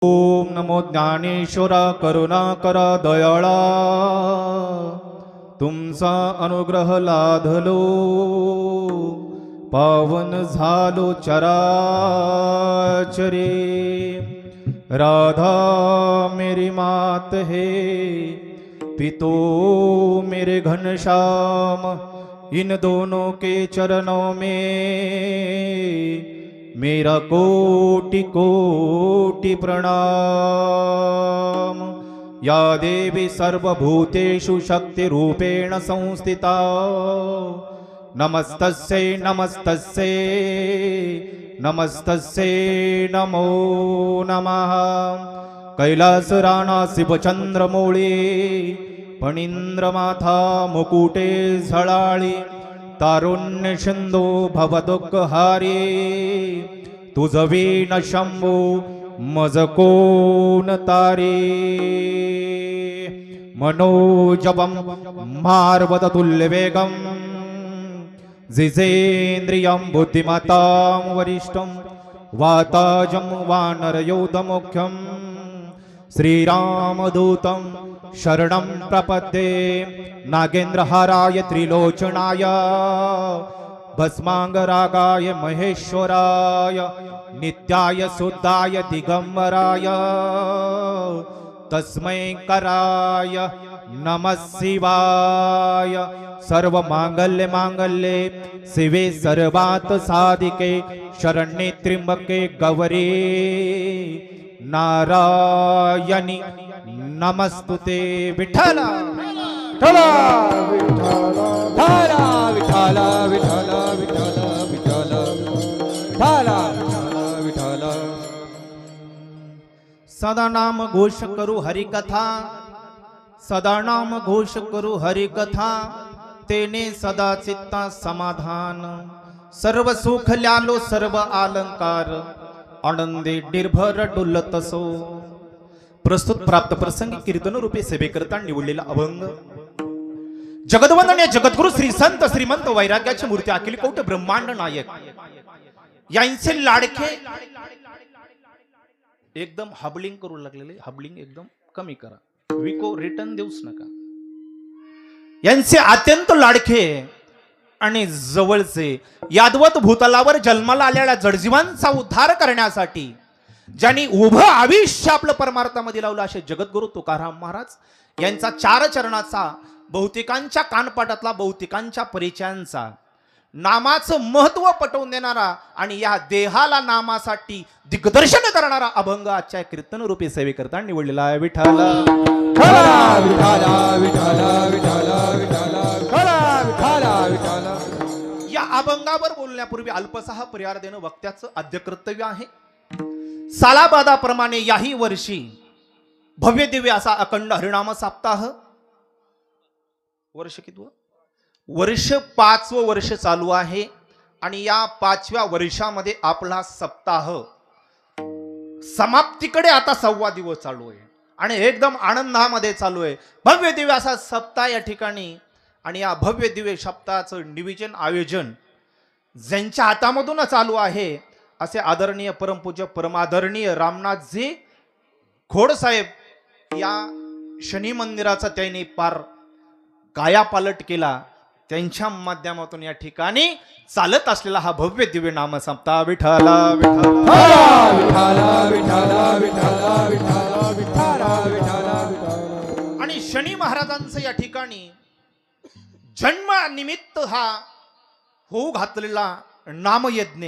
ओम नमो ज्ञानेश्वर करुणाकर दयाळा तुमचा अनुग्रह लाधलो पावन झालो चराचरे। राधा मेरी मात है पितो मेरे घनश्याम, इन दोनों के चरणों में मेरा कोटि कोटि प्रणाम। या देवी सर्वभूतेषु शक्तिरूपेण संस्थिता, नमस्तस्यै नमस्तस्यै नमस्तस्यै नमो नमः। कैलास राणा शिवचंद्रमौळी, फणींद्रमाथा मुकुटे झळाळी, तारुण्य सिंधू भवदुःखहारी, तुझ वीण शंभू मज कोण तारी। मनोजवं मार्वततुल्यवेगं, जितेन्द्रियं बुद्धिमतां वरिष्ठं, वाताजं वानरयोधमुख्यं, श्रीरामदूतं शरणं प्रपद्ये। नागेन्द्रहाराय त्रिलोचनाय, भस्मांगरागाय महेश्वराय, नित्याय शुद्धाय दिगंबराय, तस्मै कराय नमः शिवाय। सर्व मांगल्ये मांगल्ये शिवे सर्वात साधिके, शरण्ये त्र्यंबके गौरी नारायणी नमस्तुते। विठ्ठल विठ्ठल विठ्ठल विठ्ठल विठ्ठल विठ्ठल विठ्ठल विठ्ठल विठ्ठल। सदा नाम घोष करू हरिकथा, सदा नाम घोष करू हरिकथा, तेने सदा चित्ता समाधान। सर्व सुख ल्यालो सर्व अलंकार, आनंदे निर्भर डुलतसो। प्रस्तुत प्राप्त प्रसंगी कीर्तन रूपे सेवेकरता निवडलेला अभंग। जगद्वंदनीय जगद्गुरु श्री संत श्रीमंत वैराग्याची मूर्ती अखिल कौट ब्रह्मांड नायक यांचे लाडके, एकदम हबलिंग करू लागलेले, हबलिंग एकदम कमी करा, विको रिटर्न देऊच नका। यांचे अत्यंत लाडके आणि जवळचे, यादवत भूतलावर जन्माला आलेल्या जडजीवांचा उद्धार करण्यासाठी ज्यांनी उभं आयुष्य आपलं परमार्थामध्ये लावलं, असे जगद्गुरु तुकाराम महाराज यांचा चार चरणाचा, बहुतेकांच्या कानपाटातला, बहुतेकांच्या परिचयांचा, नामाचं महत्व पटवून देणारा आणि या देहाला नामासाठी दिग्दर्शन करणारा अभंग आजच्या कीर्तन रूपी सेवेकरता निवडलेला आहे। विठ्ठल विठ्ठल विठ्ठल विठ्ठल विठ्ठल विठ्ठल विठ्ठल। या अभंगावर बोलण्यापूर्वी अल्पसहा परिहार देणं वक्त्याचं आद्य कर्तव्य आहे। सालाबादाप्रमाणे याही वर्षी भव्य दिव्य असा अखंड हरिनाम सप्ताह, वर्ष किती, वर्ष 5वं वर्ष चालू आहे आणि या 5व्या वर्षामध्ये आपला सप्ताह समाप्तीकडे आता 6वा दिवस चालू आहे आणि एकदम आनंदामध्ये चालू आहे। भव्य दिव्य असा सप्ताह या ठिकाणी, आणि या भव्य दिव्य सप्ताहाचं नियोजन आयोजन ज्यांच्या हातामधून चालू आहे असे आदरणीय परमपूज्य परमादरणीय रामनाथजी खोडसाहेब या शनी मंदिराचा त्यांनी पार कायापालट केला, त्यांच्या माध्यमातून या ठिकाणी चालत असलेला हा भव्य दिव्य नाम सप्ताह। विठ्ठल विठ्ठल विठ्ठल विठ्ठल विठ्ठल विठ्ठल विठ्ठल। आणि शनी महाराजांचं या ठिकाणी जन्म निमित्त हा होऊ घातलेला नामयज्ञ,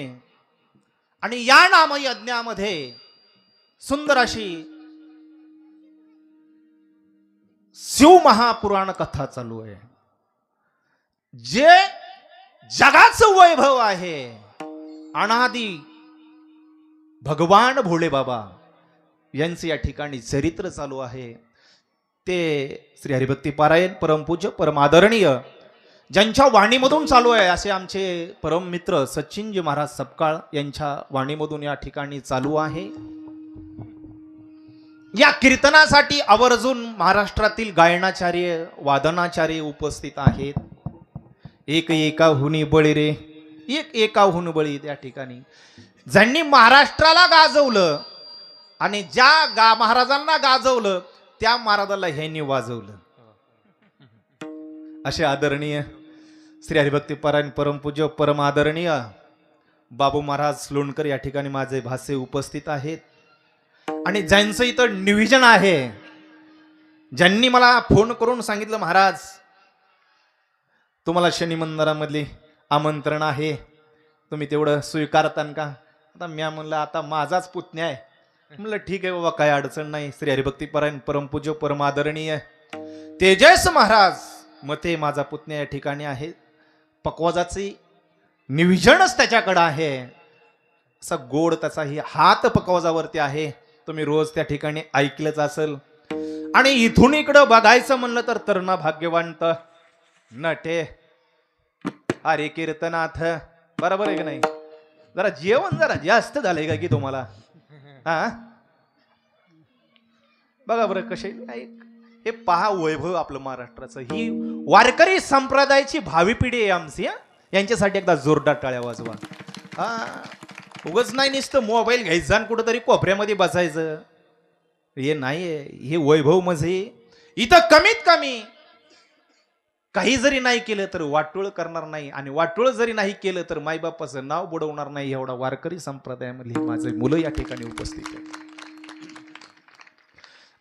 आणि या नामयज्ञामध्ये सुंदर अशी शिव महापुराण कथा चालू आहे। जे जगाचं वैभव आहे, अनादी भगवान भोळे बाबा यांचे या ठिकाणी चरित्र चालू आहे। ते श्री हरिभक्ती पारायण परमपूज्य परमादरणीय ज्यांच्या वाणीमधून चालू आहे असे आमचे परम मित्र सचिनजी महाराज सपकाळ यांच्या वाणीमधून या ठिकाणी चालू आहे। या कीर्तनासाठी आवर्जून महाराष्ट्रातील गायनाचार्य वादनाचार्य उपस्थित आहेत। एक एकाहुनी बळी रे, एक एकाहुनी बळी त्या ठिकाणी ज्यांनी महाराष्ट्राला गाजवलं आणि ज्या महाराजांना गाजवलं त्या महाराजाला ह्यांनी वाजवलं. असे आदरणीय श्री हरिभक्ती परायण परमपूज्य परम आदरणीय बाबू महाराज लोणकर या ठिकाणी माझे भासे उपस्थित आहेत. आणि ज्यांचं इथं निविजन आहे, ज्यांनी मला फोन करून सांगितलं महाराज तुम्हाला शनी मंदिरामधली आमंत्रण आहे, तुम्ही तेवढं स्वीकारतान का? आता मी म्हणलं आता माझाच पुतण्या आहे. म्हणलं ठीक आहे बाबा, काय अडचण नाही. श्री हरिभक्ती परायण परमपूज्य परम आदरणीय तेजस महाराज मते माझा पुतण्या या ठिकाणी आहे. पकवाजाची निविजनच त्याच्याकडं आहे. असा गोड त्याचा ही हात पकवाजावरती आहे. तुम्ही रोज त्या ठिकाणी ऐकलंच असेल. आणि इथून इकडं बघायचं म्हणलं तर तरुणा भाग्यवंत नटे अरे कीर्तनाथ, बरोबर आहे की नाही? जरा जेवण जरा जास्त झालंय का की तुम्हाला? हा बघा बरं कसे हे पहा वैभव आपलं महाराष्ट्राचं. ही वारकरी संप्रदायाची भावी पिढी आहे आमची. यांच्यासाठी एकदा जोरदार टाळ्या वाजवा. उगच नाही नुसतं मोबाईल घ्यायचा आणि कुठंतरी कोपऱ्यामध्ये बसायचं, हे नाहीये. हे वैभव म्हणजे इथं कमीत कमी काही जरी नाही केलं तर वाटोळ करणार नाही, आणि वाटोळ जरी नाही केलं तर माईबापाचं नाव बुडवणार नाही. एवढा वारकरी संप्रदायामधली माझे मुलं या ठिकाणी उपस्थित आहेत.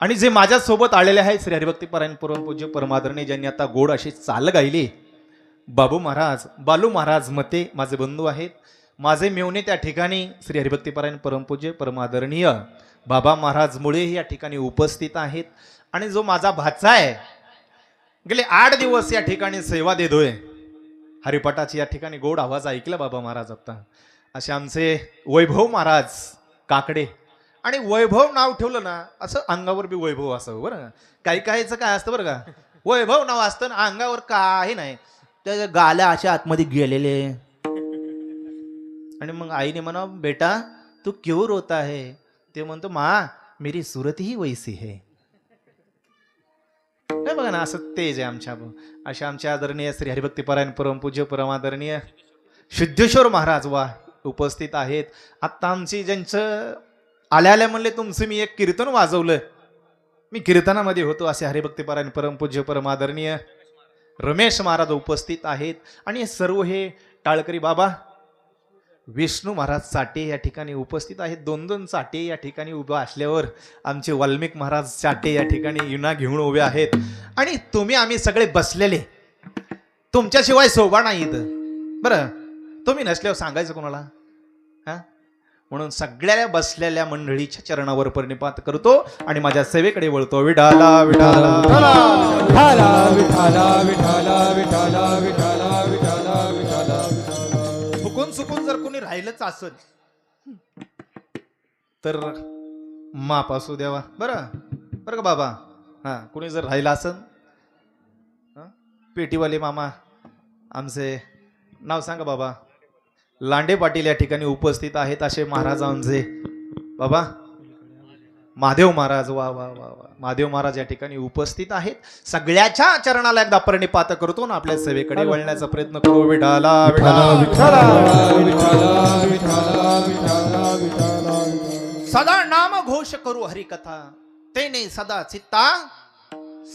आणि जे माझ्या सोबत आलेले आहेत श्री हरिभक्ती परायण परमपूज्य परमादरणीय, ज्यांनी आता गोड अशी चाल गायली, बाबू महाराज, बालू महाराज मते माझे बंधू आहेत. माझे मेवणे त्या ठिकाणी श्री हरिभक्ती परायण परमपूज्य परमादरणीय बाबा महाराज मुळे या ठिकाणी उपस्थित आहेत. आणि जो माझा भाचा आहे, गेले 8 दिवस या ठिकाणी सेवा देतोय. हरिपाठाची या ठिकाणी गोड आवाज ऐकला बाबा महाराज आता. असे आमचे वैभव महाराज काकडे. आणि वैभव नाव ठेवलं ना असं अंगावर बी वैभव असावं बरं. काही काहीचं काय असतं बरं का, वैभव नाव असतं ना अंगावर काही नाही, त्या गाल्या अशा आतमध्ये गेलेले. आणि मग आईने म्हणा बेटा तू क्यों रोता है? ते म्हणतो माँ मेरी सूरत ही वैसी है. नाही बघा ना, असं तेज आहे आमच्या. अशा आमच्या आदरणीय श्री हरिभक्ती परायण परमपूज्य परमादरणीय सिद्धेश्वर महाराज वा उपस्थित आहेत. आता आमची ज्यांचं आल्या म्हणले तुमचं मी एक कीर्तन वाजवलं, मी कीर्तनामध्ये होतो. असे हरिभक्ती परायण परमपूज्य परमादरणीय रमेश महाराज उपस्थित आहेत. आणि सर्व हे टाळकरी बाबा विष्णू महाराज चाटे या ठिकाणी उपस्थित आहेत. 2-2 चाटे या ठिकाणी उभे असल्यावर आमचे वाल्मिक महाराज चाटे या ठिकाणी युना घेऊन उभे आहेत. आणि तुम्ही आम्ही सगळे बसलेले, तुमच्याशिवाय शोभा नाही इथं बरं. तुम्ही नसल्यावर सांगायचं कोणाला? हा, म्हणून सगळ्या बसलेल्या मंडळीच्या चरणावर प्रणिपात करतो आणि माझ्या सेवेकडे वळतो. विठाला विठाला विठाला विठाला विठाला विठाला विठाला विठाला विठाला. फुकून चुकून जर कोणी राहिलंच असेल तर माफ असू द्यावा बरं. बरं का बाबा? हा, कोणी जर राहिलं असेल, पेटीवाले मामा आमचे नाव सांगा बाबा. लांडे पाटील या ठिकाणी उपस्थित आहेत. असे महाराज आमचे बाबा महादेव महाराज, वा वा वा वा, महादेव महाराज या ठिकाणी उपस्थित आहेत. सगळ्याच्या चरणाला एकदा प्रणिपात करतो ना आपल्या सेवेकडे वळण्याचा प्रयत्न करू. विठाला विठाला विठाला विठाला विठाला विठाला विठाला. सदा नाम घोष करू हरिकथा, तेने सदा चित्ता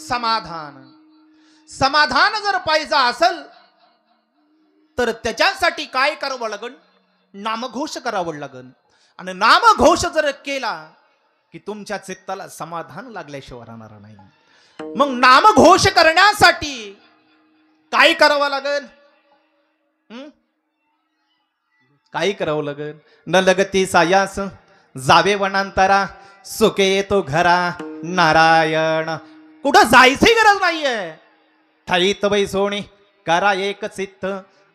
समाधान. समाधान जर पाहिजे असेल तर त्याच्यासाठी काय करावं लागन? नामघोष करावं लागन. आणि नामघोष जर केला की तुमच्या चित्ताला समाधान लागल्याशिवाय राहणार नाही. मग नामघोष करण्यासाठी काय करावं लागेल? काय करावं लागेल? न लगती सायास जावे वनांतरा, सुखे येतो घरा नारायण. कुठं जायची गरज नाहीये. ठाईत बैसोणी करा एक चित्त,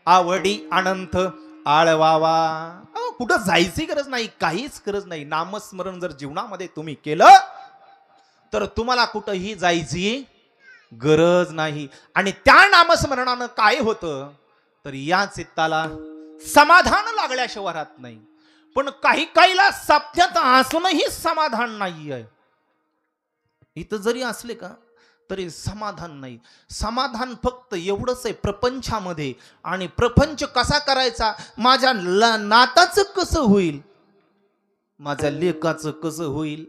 आवडी अनंत आळवावा. कुठं जायची गरज नाही, काहीच गरज नाही. नामस्मरण जर जीवनामध्ये तुम्ही केलं तर तुम्हाला कुठंही जायची गरज नाही. आणि त्या नामस्मरणानं काय होतं तर या चित्ताला समाधान लागल्याशिवाय राहत नाही. पण काही काहीला सत्यात असूनही समाधान नाही आहे. इथं जरी असले का तरी समाधान नाही. समाधान फक्त एवढंच आहे प्रपंचामध्ये. आणि प्रपंच कसा करायचा, माझ्या नाताचं कसं होईल, माझ्या लेकाचं कसं होईल.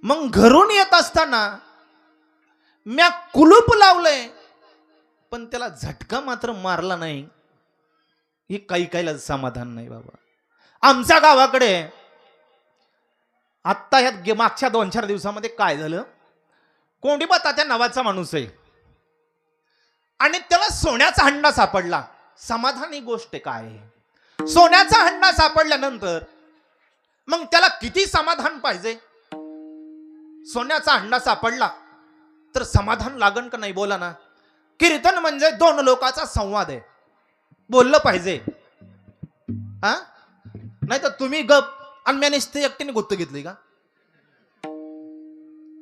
मग घरून येत असताना म्या कुलूप लावलंय, पण त्याला झटका मात्र मारला नाही. हे काही काहीला समाधान नाही बाबा. आमच्या गावाकडे आत्ता ह्या मागच्या 2-4 दिवसामध्ये काय झालं, कोंडीबा तात्या नावाचा माणूस आहे आणि त्याला सोन्याचा हंडा सापडला. समाधानी गोष्ट काय आहे. सोन्याचा हंडा सापडल्यानंतर मग त्याला किती समाधान पाहिजे. सोन्याचा हंडा सापडला तर समाधान लागण का नाही. बोला ना. कीर्तन म्हणजे 2 लोकांचा संवाद आहे, बोललं पाहिजे. हा नाही तर तुम्ही गप आणि म्याने एकटीने गुत्त घेतली का.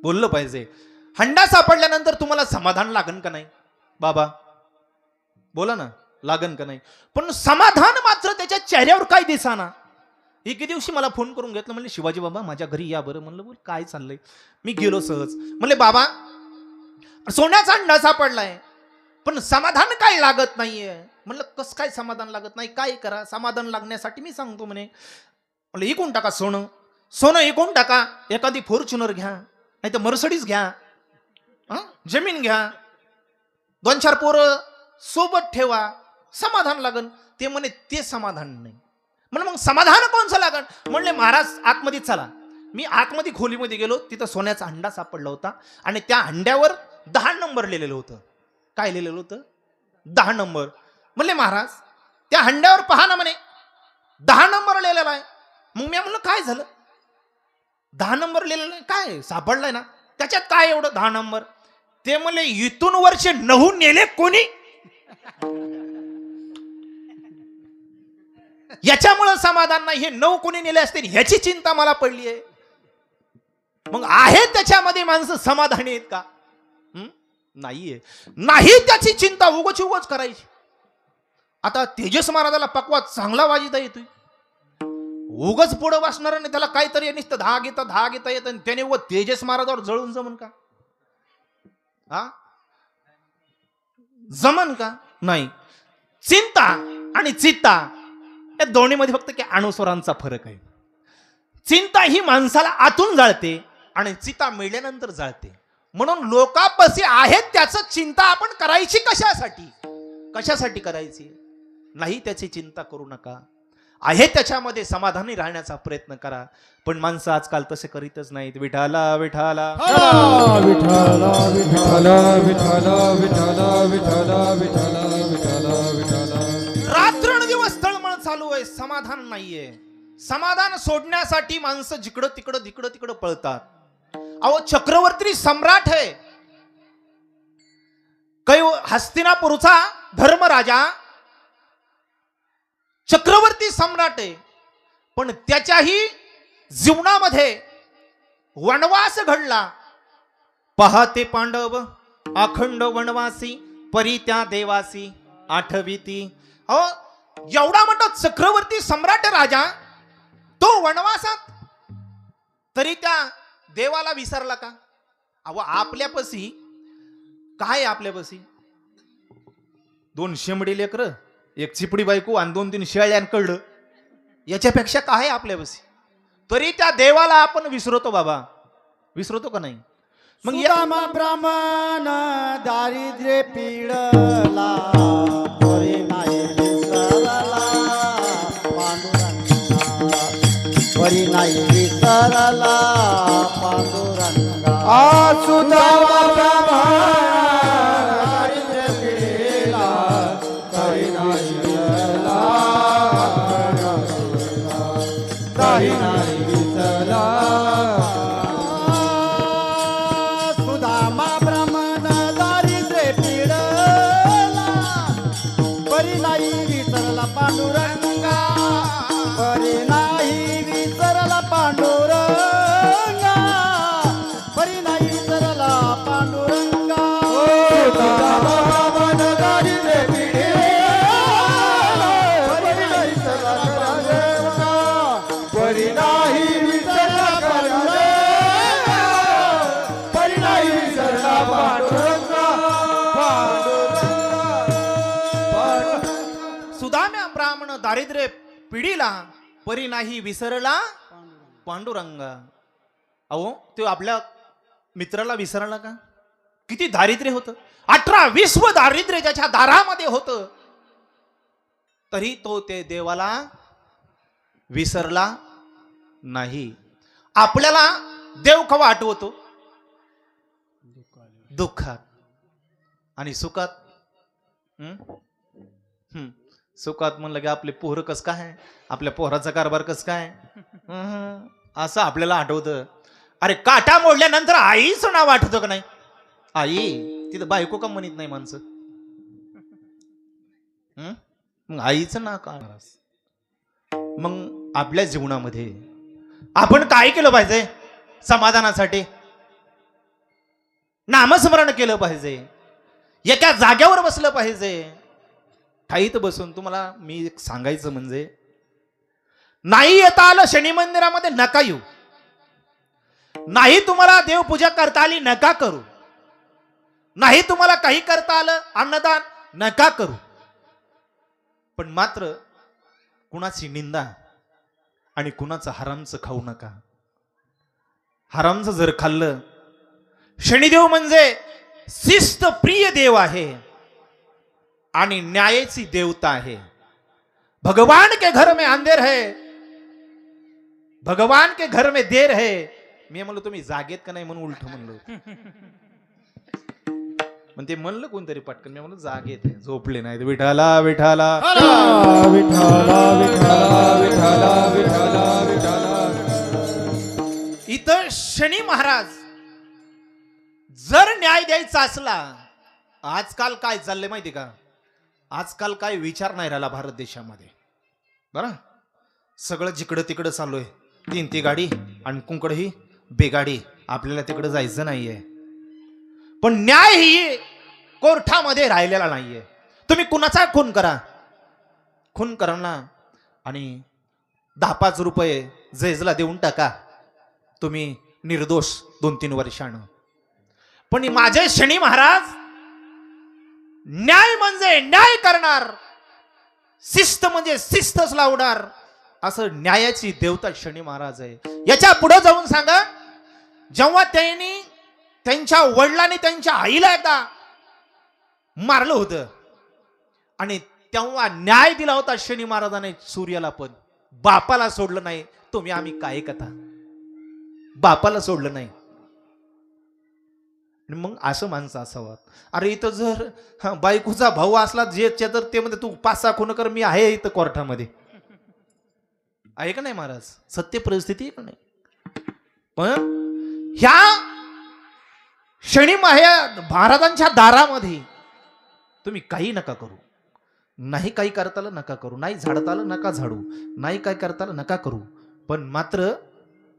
बोललं पाहिजे. हंडा सापडल्यानंतर तुम्हाला समाधान लागन का नाही बाबा. बोला ना, लागन का नाही. पण समाधान मात्र त्याच्या चेहऱ्यावर काय दिसाना. एके दिवशी मला फोन करून घेतलं, म्हणले शिवाजी बाबा माझ्या घरी या बरं. म्हणलं बोल काय चाललंय. मी गेलो सहज. म्हणले बाबा सोन्याचा हंडा सापडलाय पण समाधान काय लागत नाहीये. म्हणलं कस काय समाधान लागत नाही, काय करा समाधान लागण्यासाठी. मी सांगतो म्हणे. म्हणलं इकून टाका सोनं, सोनं इकून टाका, एखादी फॉर्च्युनर घ्या, नाही तर मर्सिडीज घ्या, जमीन घ्या, 2-4 पोरं सोबत ठेवा, समाधान लागन. ते म्हणे ते समाधान नाही. म्हणलं मग समाधान कोणचं लागन. म्हणले महाराज आतमध्ये चला. मी आतमध्ये खोलीमध्ये गेलो, तिथं सोन्याचा हंडा सापडला होता आणि त्या हंड्यावर 10 नंबर लिहिलेलं होतं. काय लिहिलेलं होतं, 10 नंबर. म्हणले महाराज त्या हंड्यावर पहा ना म्हणे, 10 नंबर लिहिलेला आहे. मग मी म्हणलं काय झालं, 10 नंबर लिहिलेलं आहे काय सापडलाय ना, त्याच्यात काय एवढं 10 नंबर. ते म्हणले इथून वर्षे 9 नेले कोणी. याच्यामुळं समाधान नाही. हे 9 कोणी नेले असते ह्याची चिंता मला पडली आहे. मग आहे त्याच्यामध्ये माणसं समाधानी आहेत का. नाहीये. नाही त्याची चिंता उगच उगच करायची. आता तेजस महाराजाला पकवा चांगला वाजिता येतोय, उगच पुढं बसणार आणि त्याला काहीतरी नुसतं धाग येता येत आणि त्याने तेजस महाराजावर जळून जमन का. हा जमन का नाही. चिंता आणि चित्ता या दोन्हीमध्ये फक्त की अणुस्वरांचा फरक आहे. चिंता ही माणसाला आतून जाळते आणि चिता मिळल्यानंतर जाळते. म्हणून लोकांपाशी आहेत त्याचं चिंता आपण करायची कशासाठी करायची नाही. त्याची चिंता करू नका. आहे त्याच्यामध्ये समाधानी राहण्याचा प्रयत्न करा. पण माणसं आजकाल तसे करीतच नाहीत. विठाला विठाला विठाला विठाला विठाला विठाला विठाला विठाला विठाला विठाला. रात्रंदिवस तळमळ चालू आहे, समाधान नाहीये. समाधान सोडण्यासाठी माणसं जिकडं तिकडं पळतात. अहो चक्रवर्ती सम्राट आहे, हस्तिनापूरचा धर्मराजा चक्रवर्ती सम्राट आहे. पण त्याच्याही जीवनामध्ये वनवास घडला. पहाते पांडव अखंड वनवासी, परी त्या देवासी आठविती. अहो एवढा मोठा चक्रवर्ती सम्राट राजा तो वनवासात, तरी त्या देवाला विसरला का. अहो आपल्यापाशी काय, आपल्यापाशी 2 शेंबडी लेकर, 1 चिपडी बायको आणि 2-3 शेळ्यान कळलं, याच्यापेक्षा काय आपल्यापाशी. तरी त्या देवाला आपण विसरतो बाबा. विसरतो का नाही. मग सुदामा ब्राह्मण दारिद्र्य पीडला, परी नाही विसरला पांडुरंगा, परी नाही विसरला पांडुरंगा. सुदामा ब्राह्मण दारिद्र्य पीडला, परी नाही विसरला, परी नाही विसरला. सुदामा ब्राह्मण दारिद्र्य पीडला, परी नाही विसरला पांडुरंगा, परी नाही विसरला पांडुरंगा, परी नाही विसरला पांडुरंगा. सुदामा ब्राह्मण दारिद्र्य पीडला, परी नाही विसरला पांडुरंगा, परी नाही विसरला पांडुरंगा, परी नाही विसरला पांडुरंगा. सुदाम्या ब्राह्मण दारिद्र्य पिढीला, परी नाही विसरला पांडुरंगा. अहो तो आपल्या मित्राला विसरला का? किती दारिद्र्य होतं, 18-20 दारिद्र्य ज्याच्या दारामध्ये होतं, तरी तो ते देवाला विसरला नाही. आपल्याला देव केव्हा आठवतो? दुःखात आणि सुखात. सुखात म्हणलं की आपले पोरं कस काय, आपल्या पोराचा कारभार कस काय, असं आपल्याला आठवतं. अरे काटा मोडल्यानंतर आईचं नाव आठवतं का नाही? आई, तिथं बायको का म्हणत नाही माणसं? मग आईचं नाव का? मग आपल्या जीवनामध्ये आपण काय केलं पाहिजे? समाधानासाठी नामस्मरण केलं पाहिजे, एका जाग्यावर बसलं पाहिजे. ठाईत बसून तुम्हाला मी एक सांगायचं म्हणजे, नाही येता आलं शनी मंदिरामध्ये नका येऊ, नाही तुम्हाला देवपूजा करता आली नका करू, नाही तुम्हाला काही करता आलं अन्नदान नका करू, पण मात्र कुणाची निंदा आणि कुणाचं हरामचं खाऊ नका. हरामचं जर खाल्लं, शनिदेव म्हणजे शिस्त प्रिय देव आहे आणि न्यायाची देवता आहे. भगवान के घर में अंधेर है, भगवान के घर में देर है. मी म्हणलो तुम्ही जागेत का नाही म्हणून उलट म्हणलो, पण ते म्हणलं कोणतरी पटकन. मी म्हणलो जागेत आहे, झोपले नाही. विठाला विठाला विठाला विठाला विठाला विठाला विठाला. इथं शनी महाराज जर न्याय द्यायचा असला, आजकाल काय चाललंय माहिती का? आजकाल काय विचार नाही राहिला भारत देशामध्ये. बरं, सगळं जिकडं तिकडं चालू आहे. 3 गाडी आणि कुंकड ही बेगाडी. आपल्याला तिकडं जायचं नाहीये, पण न्याय ही कोर्टामध्ये राहिलेला नाहीये. तुम्ही कुणाचा खून करा, खून करा ना, आणि 10-5 रुपये जैजला देऊन टाका, तुम्ही निर्दोष 2-3 वर्षानं. पण माझे शनी महाराज न्याय म्हणजे न्याय करणार, शिस्त म्हणजे शिस्तच लावणार, असं न्यायाची देवता शनी महाराज आहे. याच्या पुढे जाऊन सांगा, जेव्हा त्यांनी त्यांच्या वडिलांनी त्यांच्या आईला एकदा मारलं होतं आणि तेव्हा न्याय दिला होता शनी महाराजाने सूर्याला, पण बापाला सोडलं नाही. तुम्ही आम्ही काय कथा, बापाला सोडलं नाही. मग असं माणसं असावं. अरे इथं जर बायकोचा भाऊ असला जे, तर ते म्हणजे तू 5-6 खून कर, मी आहे इथं कोर्टामध्ये. आहे का नाही महाराज? सत्य परिस्थिती आहे का नाही? पण ह्या शनी महाराजांच्या दारामध्ये तुम्ही काही नका करू, नाही काही करता आलं नका करू, नाही झाडता आलं नका झाडू, नाही काय करता आलं नका करू, पण मात्र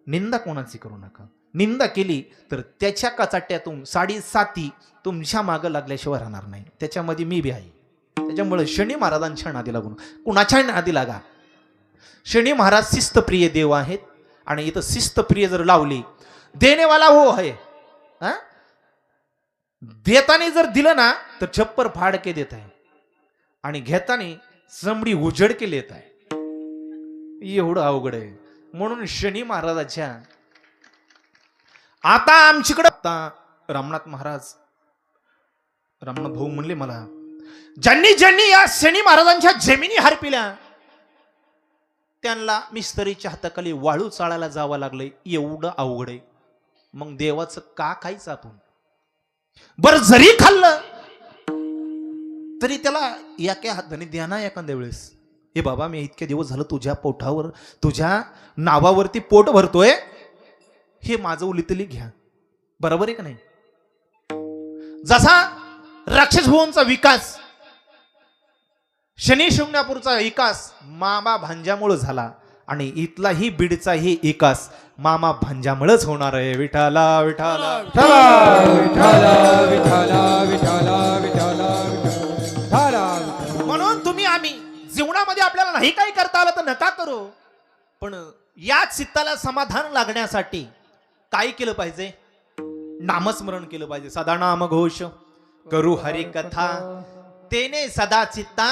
निंदा कोणाची करू नका. निंदा केली तर त्याच्या कचाट्यातून 7.5 तुमच्या मागं लागल्याशिवाय राहणार नाही. त्याच्यामध्ये मी बी आहे. त्याच्यामुळे शनी महाराजांच्या नादी लागून कुणाच्या नादी लागा. शनी महाराज शिस्तप्रिय देव आहेत आणि इथं शिस्तप्रिय जर लावली, देनेवाला हो आहे, देताना जर दिलं ना तर छप्पर फाड के देत आहे आणि घेताना चमडी उजड के लेत आहे. एवढं अवघड आहे. म्हणून शनी महाराजाच्या आता आमच्याकडे रामनाथ महाराज, रामनाथ भाऊ म्हणले मला, ज्यांनी ज्यांनी या शनी महाराजांच्या जमिनी हरपिल्या त्यांना मिस्त्रीच्या हाताखाली वाळू चाळायला जावं लागलंय. एवढं अवघड आहे. मग देवाचं का खायचं आपण? बर जरी खाल्लं तरी त्याला एका हाताने द्या ना एखाद्या वेळेस. हे बाबा मी इतके दिवस झालं तुझ्या पोटावर, तुझ्या नावावरती पोट भरतोय, हे माझं उलितली घ्या. बरोबर आहे का नाही? जसा राक्षस भुवनचा विकास, शनी शिंगणापूरचा विकास मामा भांजामुळे झाला आणि इथलाही बीडचाही विकास मामा भांजामुळेच होणार आहे. विठाला विठाला विठाला विठाला विठाला विठाला विठाला. म्हणून तुम्ही आम्ही जीवनामध्ये आपल्याला नाही काही करता आलं तर नका करू, पण या चित्ताला समाधान लागण्यासाठी काय केलं पाहिजे? नामस्मरण केलं पाहिजे. सदा नाम घोष करू हरी कथा, तेने सदा चित्ता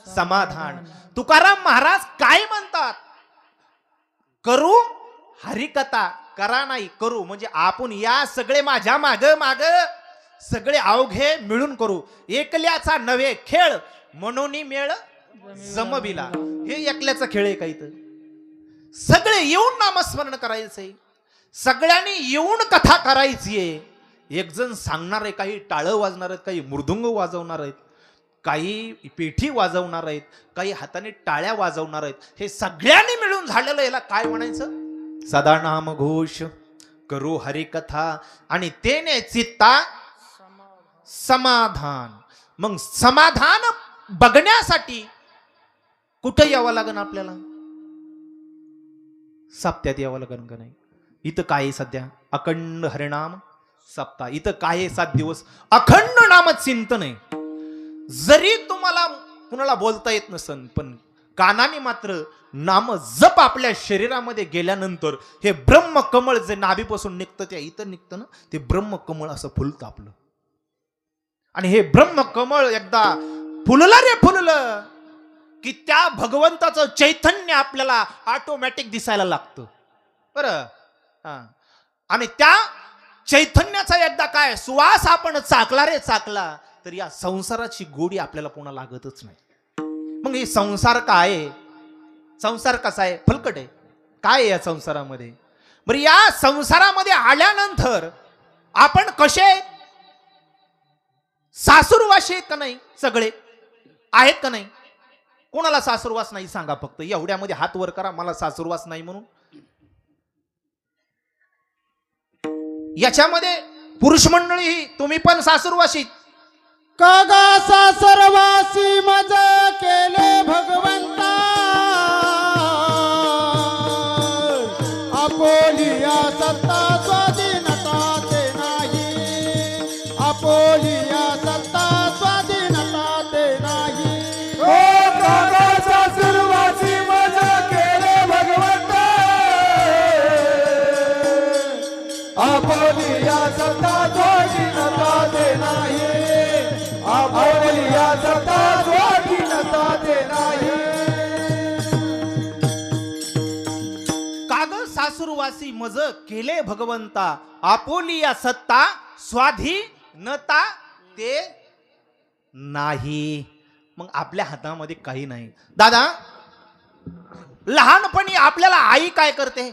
समाधान. तुकाराम महाराज काय म्हणतात? करू हरिकथा करा नाही करू, म्हणजे आपण या सगळे माझ्या माग माग सगळे अवघे मिळून करू. एकल्याचा नव्हे खेळ म्हणून मेळ जमविला. हे एकल्याचा खेळ आहे काही तर. सगळे येऊन नामस्मरण करायचंय, सगळ्यांनी येऊन कथा करायची आहे. एक जण सांगणार आहे, काही टाळं वाजणार आहेत, काही मृदुंग वाजवणार आहेत, काही पेठी वाजवणार आहेत, काही हाताने टाळ्या वाजवणार आहेत. हे सगळ्यांनी मिळून झालेलं याला काय म्हणायचं? सदा नाम घोष करू हरिकथा आणि तेने चित्ता समाधान. मग समाधान बघण्यासाठी कुठं यावं लागेल आपल्याला? सप्त्यात यावं लागेल का नाही? इथं काय आहे सध्या? अखंड हरिनाम सप्ताह. इथं काय आहे? 7 दिवस अखंड नाम चिंतन आहे. जरी तुम्हाला कुणाला बोलता येत नसन, पण कानाने मात्र नाम जप आपल्या शरीरामध्ये गेल्यानंतर हे ब्रह्मकमळ जे नाभीपासून निघतं त्या इथं निघतं ना, ते ब्रह्मकमळ असं फुलतं आपलं. आणि हे ब्रह्मकमळ एकदा फुललं रे फुललं की त्या भगवंताचं चैतन्य आपल्याला ऑटोमॅटिक दिसायला लागतं बरं. आणि त्या चैतन्याचा एकदा काय सुवास आपण चाकला रे चाकला, तर या संसाराची गोडी आपल्याला पुन्हा लागतच नाही. मग हे संसार काय आहे? संसार कसा आहे? फलकट आहे. काय आहे या संसारामध्ये? बरं, या संसारामध्ये आल्यानंतर आपण कसे सासूरवाशी आहेत का नाही? सगळे आहेत का नाही? कोणाला सासूरवास नाही सांगा फक्त. एवढ्यामध्ये हात वर करा, मला सासूरवास नाही म्हणून. याच्यामध्ये पुरुष मंडळी तुम्ही पण सासूरवाशी. कागा सासरवासी मज केले भगवंता, आपोलिया सत्ता स्वाधीनता ते नाही, आपोलिया सत्ता स्वाधीनता ते नाही. ओ कागा सासरवासी मज केले भगवंता, आपोलिया सत्ता स्वाधीनता ते नाही, आपोलिया सत्ता स्वाधीनता ते नाही. काग सासूरवासी मज केले भगवंता, आपोलिया सत्ता स्वाधीनता ते नाही. मग आपल्या हातामध्ये काही नाही. दादा, लहानपणी आपल्याला आई काय करते?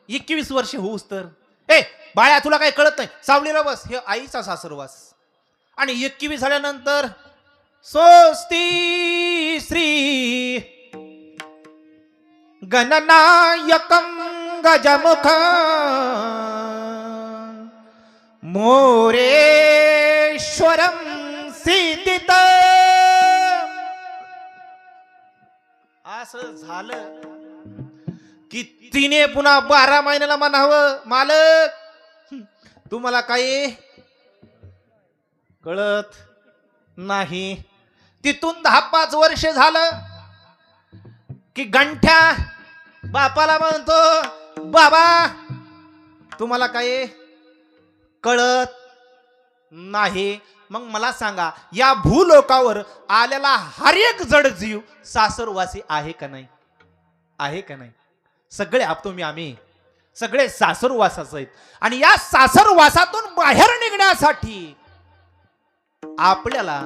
21 वर्ष होऊस तर, ए बाळ्या तुला काही कळत नाही, सावलीला बस, हे आईचा सासरवास. आणि 21 झाल्यानंतर स्वस्ती श्री गणनायकं गजमुख मोरेश्वरं सीदित. असं झालं की तिने पुन्हा 12 महिन्याला म्हणावं, मालक तुम्हाला काही कळत नाही. तिथून 10-5 वर्ष झालं की गंठ्या बापाला म्हणतो, बाबा तुम्हाला काही कळत नाही. मग मला सांगा, या भूलोकावर आलेला हर एक जड जीव सासरवासी आहे का नाही? आहे का नाही? सगळे आम्ही सगळे सासरवासाच आहेत. आणि या सासरवासातून बाहेर निघण्यासाठी आपल्याला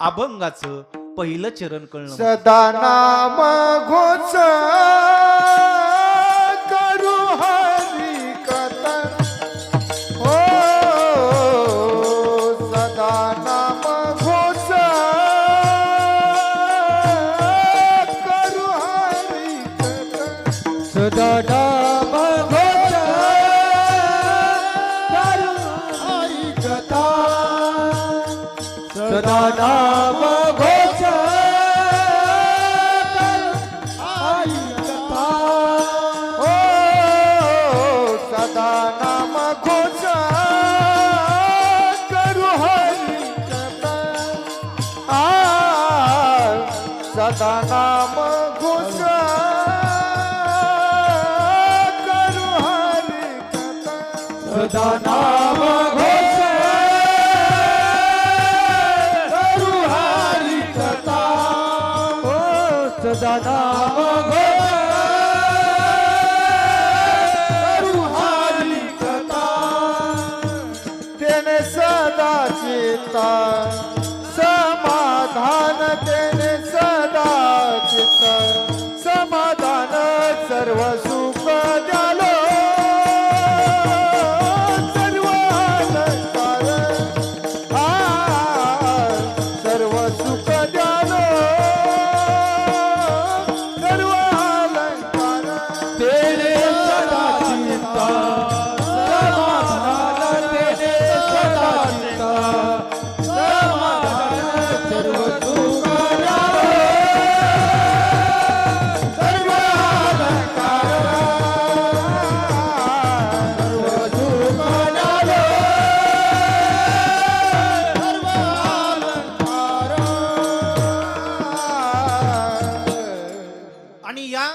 अभंगाचं पहिलं चरण कळणं. सदा नाम घोष करू हरी कथा, हो सदा नाम घोष करू हरी कथा, सदा नाम घोष करू हरी कथा, सदा नाम घोष आई कथा, ओ सदा नाम घोष करू हरी कथा, सदा नाम घोष करू हरी कथा, सदा नाम घोष सदा नाम घोष तेने सदा चित्ता समाधान तेने सदा चित्ता समाधान सर्व सुख द्यालो सर्व अलंकार सर्व सुख द्यालो सर्व अलंकार तेने सदा चित्ता समाधान तेने सदा चित्ता समाधान सर्व सुख सर्व अलंकार सर्व सुख द्यालो सर्व अलंकार आणि या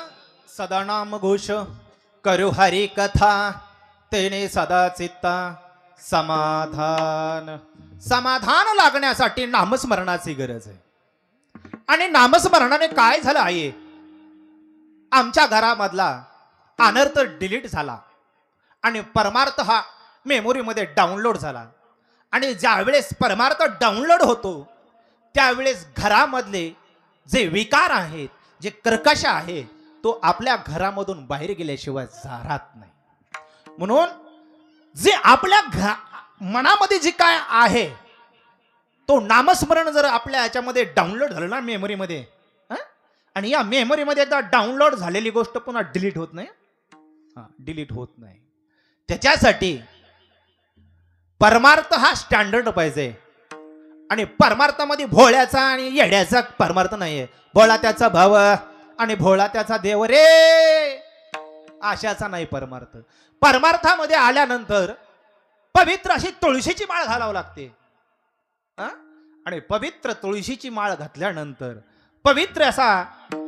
सदानाम घोष करू हरी कथा तेने सदा चित्ता समाधान समाधान लागण्यासाठी नामस्मरणाची गरज आहे. आणि नामस्मरणाने काय झालं आहे, आमच्या घरामधला अनर्थ डिलीट झाला आणि परमार्थ हा मेमोरीमध्ये डाउनलोड झाला. आणि ज्यावेळेस परमार्थ डाउनलोड होतो त्यावेळेस घरामधले जे विकार आहेत, जे कर्कश आहे, तो आपल्या घरामधून बाहेर गेल्याशिवाय जात नाही. म्हणून जे आपल्या मनामध्ये जे काय आहे तो नामस्मरण जर आपल्या याच्यामध्ये डाउनलोड झालं ना मेमरीमध्ये, आणि या मेमरीमध्ये एकदा डाउनलोड झालेली गोष्ट पुन्हा डिलीट होत नाही. डिलीट होत नाही. त्याच्यासाठी परमार्थ हा स्टँडर्ड पाहिजे. आणि परमार्थामध्ये भोळ्याचा आणि येड्याचा परमार्थ नाहीये. भोळा त्याचा भाव आणि भोळा त्याचा देव रे, आशाचा नाही परमार्थ. परमार्थामध्ये आल्यानंतर पवित्र अशी तुळशीची माळ घालावं लागते. आणि पवित्र तुळशीची माळ घातल्यानंतर पवित्र असा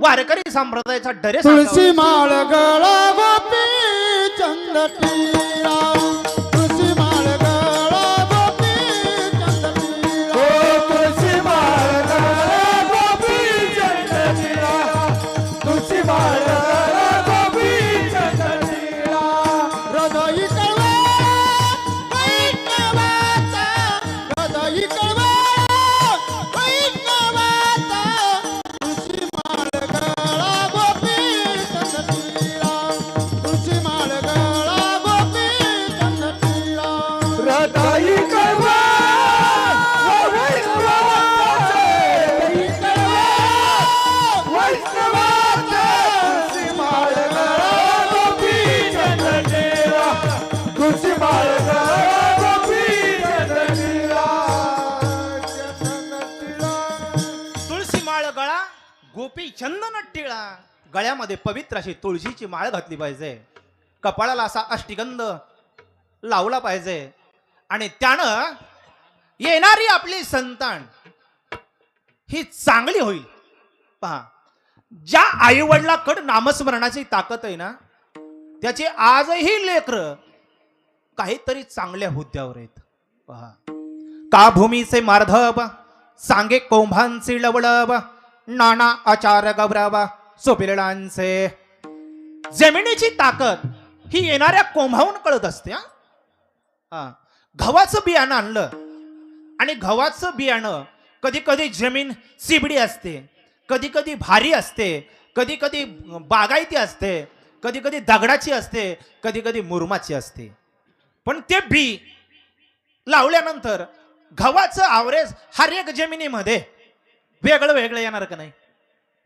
वारकरी संप्रदायाचा ड्रेस तुळशी माळ गळा गोपी चंद टिळा तुळशी माळ गळा गोपी चंद टिळा तुळशी माळ गळा गोपी चंद टिळा तुळशी माळ गळा गोपी चंद टिळा हृदयी कळवा वैष्णवाचा हृदयी कळवा वैष्णवाचा तुळशी माळ गळा गोपी चंद टिळा तुळशी माळ गळा गोपी चंद टिळा हृदयी कळवा वैष्णवाचा हृदयी कळवा वैष्णवाचा तुळशी माळ गळा गोपी चंद टिळा तुळशी माळ गळा गोपी चंद टिळा चंदन टिळा तुळशी माळ गळा गोपी चंदन टिळा. गळ्यामध्ये पवित्र अशी तुळशीची माळ घातली पाहिजे. कपाळाला असा अष्टगंध लावला पाहिजे. आणि त्यानं येणारी आपली संतान ही चांगली होईल. पहा, ज्या आई वडिलाकडे नामस्मरणाची ताकद आहे ना, त्याचे आजही लेकर काहीतरी चांगल्या हुद्द्यावर आहेत. पहा, का भूमीचे मार्धव सांगे कोंभांचे लवळव नाना आचार गौरव सोपिरडांचे. जमिनीची ताकद ही येणाऱ्या कोंभाहून कळत असते. गव्हाचं बियाणं आणलं आणि गव्हाचं बियाणं कधी कधी जमीन सिबडी असते, कधी कधी भारी असते, कधी कधी बागायती असते, कधी कधी दगडाची असते, कधी कधी मुरमाची असते. पण ते बी लावल्यानंतर गव्हाचं आवरेज हर एक जमिनीमध्ये वेगळं वेगळं येणार का नाही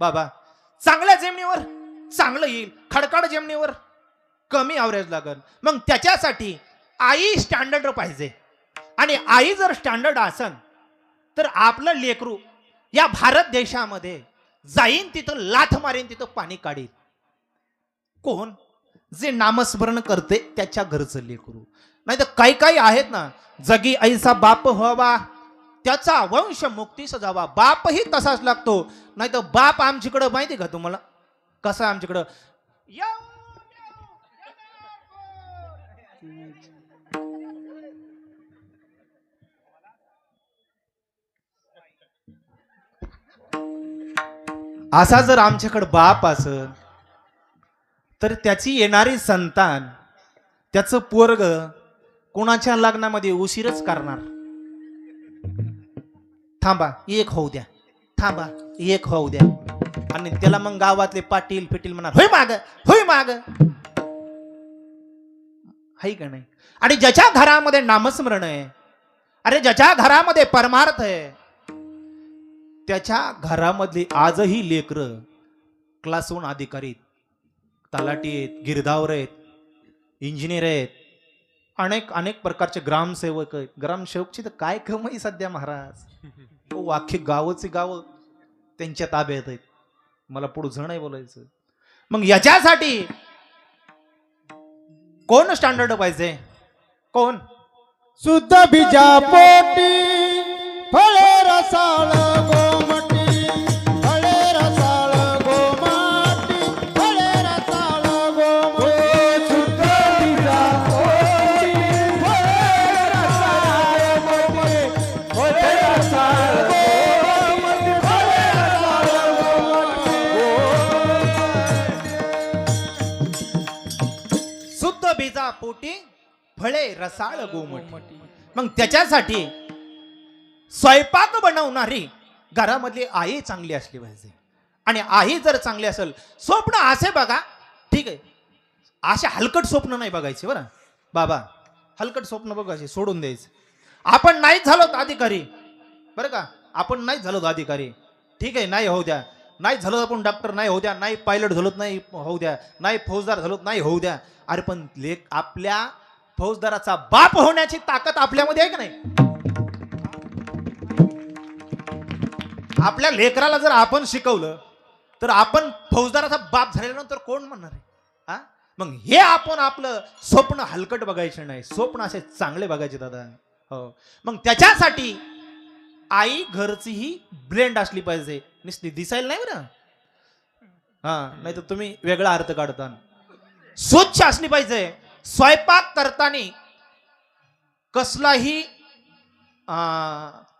बाबा? चांगल्या जमिनीवर चांगलं येईल, खडकाळ जमिनीवर कमी आवरेज लागल. मग त्याच्यासाठी आई स्टँडर्ड पाहिजे. आणि आई जर स्टँडर्ड असन तर आपलं लेकरू या भारत देशामध्ये जाईन तिथं लाथ मारीन, तिथं पाणी काढील. कोण? जे नामस्मरण करते त्याच्या घरचं लेकरू. नाही तर काही काही आहेत ना, जगी ऐसा बाप व्हावा त्याचा वंश मुक्तीस जावा. बापही तसाच लागतो. नाही तर बाप आमच्याकडं माहिती का तुम्हाला कसं आमच्याकडं असा जर आमच्याकडे बाप असेल तर त्याची येणारी संतान, त्याचं पोरग कोणाच्या लग्नामध्ये उशीरच करणार. थांबा एक होऊ द्या, थांबा एक होऊ द्या, आणि त्याला मग गावातले पाटील फिटील म्हणणार होय माग, होय माग, हाय का नाही. आणि ज्याच्या घरामध्ये नामस्मरण आहे, अरे ज्याच्या घरामध्ये परमार्थ आहे, त्याच्या घरामधली आजही लेकरं क्लास 1 अधिकारी, तलाठी आहेत, गिरदावर आहेत, इंजिनियर आहेत, अनेक अनेक प्रकारचे ग्रामसेवक आहेत. ग्रामसेवकची तर काय कमाई सध्या महाराज, अख्खी गावची गाव त्यांच्या ताब्यात आहेत. मला पुढचं नाही बोलायचं. मग याच्यासाठी कोण स्टँडर्ड पाहिजे, कोण शुद्ध बीजा पोटी फळे रसाळ गोमटी, फळे रसाळ गोमाटी, फळे रसाळ गोमटी. शुद्ध बीजा पोटी फळे रसाळ गोमटी, फळे रसाळ गोमटी, फळे रसाळ गोमटी. शुद्ध बीजा पोटी फळे रसाळ गोमटी. मग त्याच्यासाठी स्वयंपाक बनवणारी घरामधली आई चांगली असली पाहिजे. आणि आई जर चांगली असेल, स्वप्न असे बघा, ठीक आहे, असे हलकट स्वप्न नाही बघायचे बरं बाबा, हलकट स्वप्न बघायचे सोडून द्यायचे. आपण नाही झालो अधिकारी बरं का, आपण नाही झालो अधिकारी, ठीक आहे, नाही होऊ द्या, नाही झालो आपण डॉक्टर नाही होऊ द्या, नाही पायलट झालोत नाही होऊ द्या, नाही फौजदार झालोत नाही होऊ द्या. अरे पण लेख आपल्या फौजदाराचा बाप होण्याची ताकद आपल्यामध्ये आहे का नाही. आपल्या लेकराला जर आपण शिकवलं तर आपण फौजदाराचा बाप झाल्यानंतर कोण म्हणणार आहे हा. मग हे आपण आपलं स्वप्न हलकट बघायचे नाही, स्वप्न असे चांगले बघायचे दादा. हो, मग त्याच्यासाठी आई घरची ही ब्लेंड असली पाहिजे, नुसती दिसायला नाही बरं, हा, नाही तर तुम्ही वेगळा अर्थ काढता. स्वच्छ असली पाहिजे, स्वयंपाक करताना कसलाही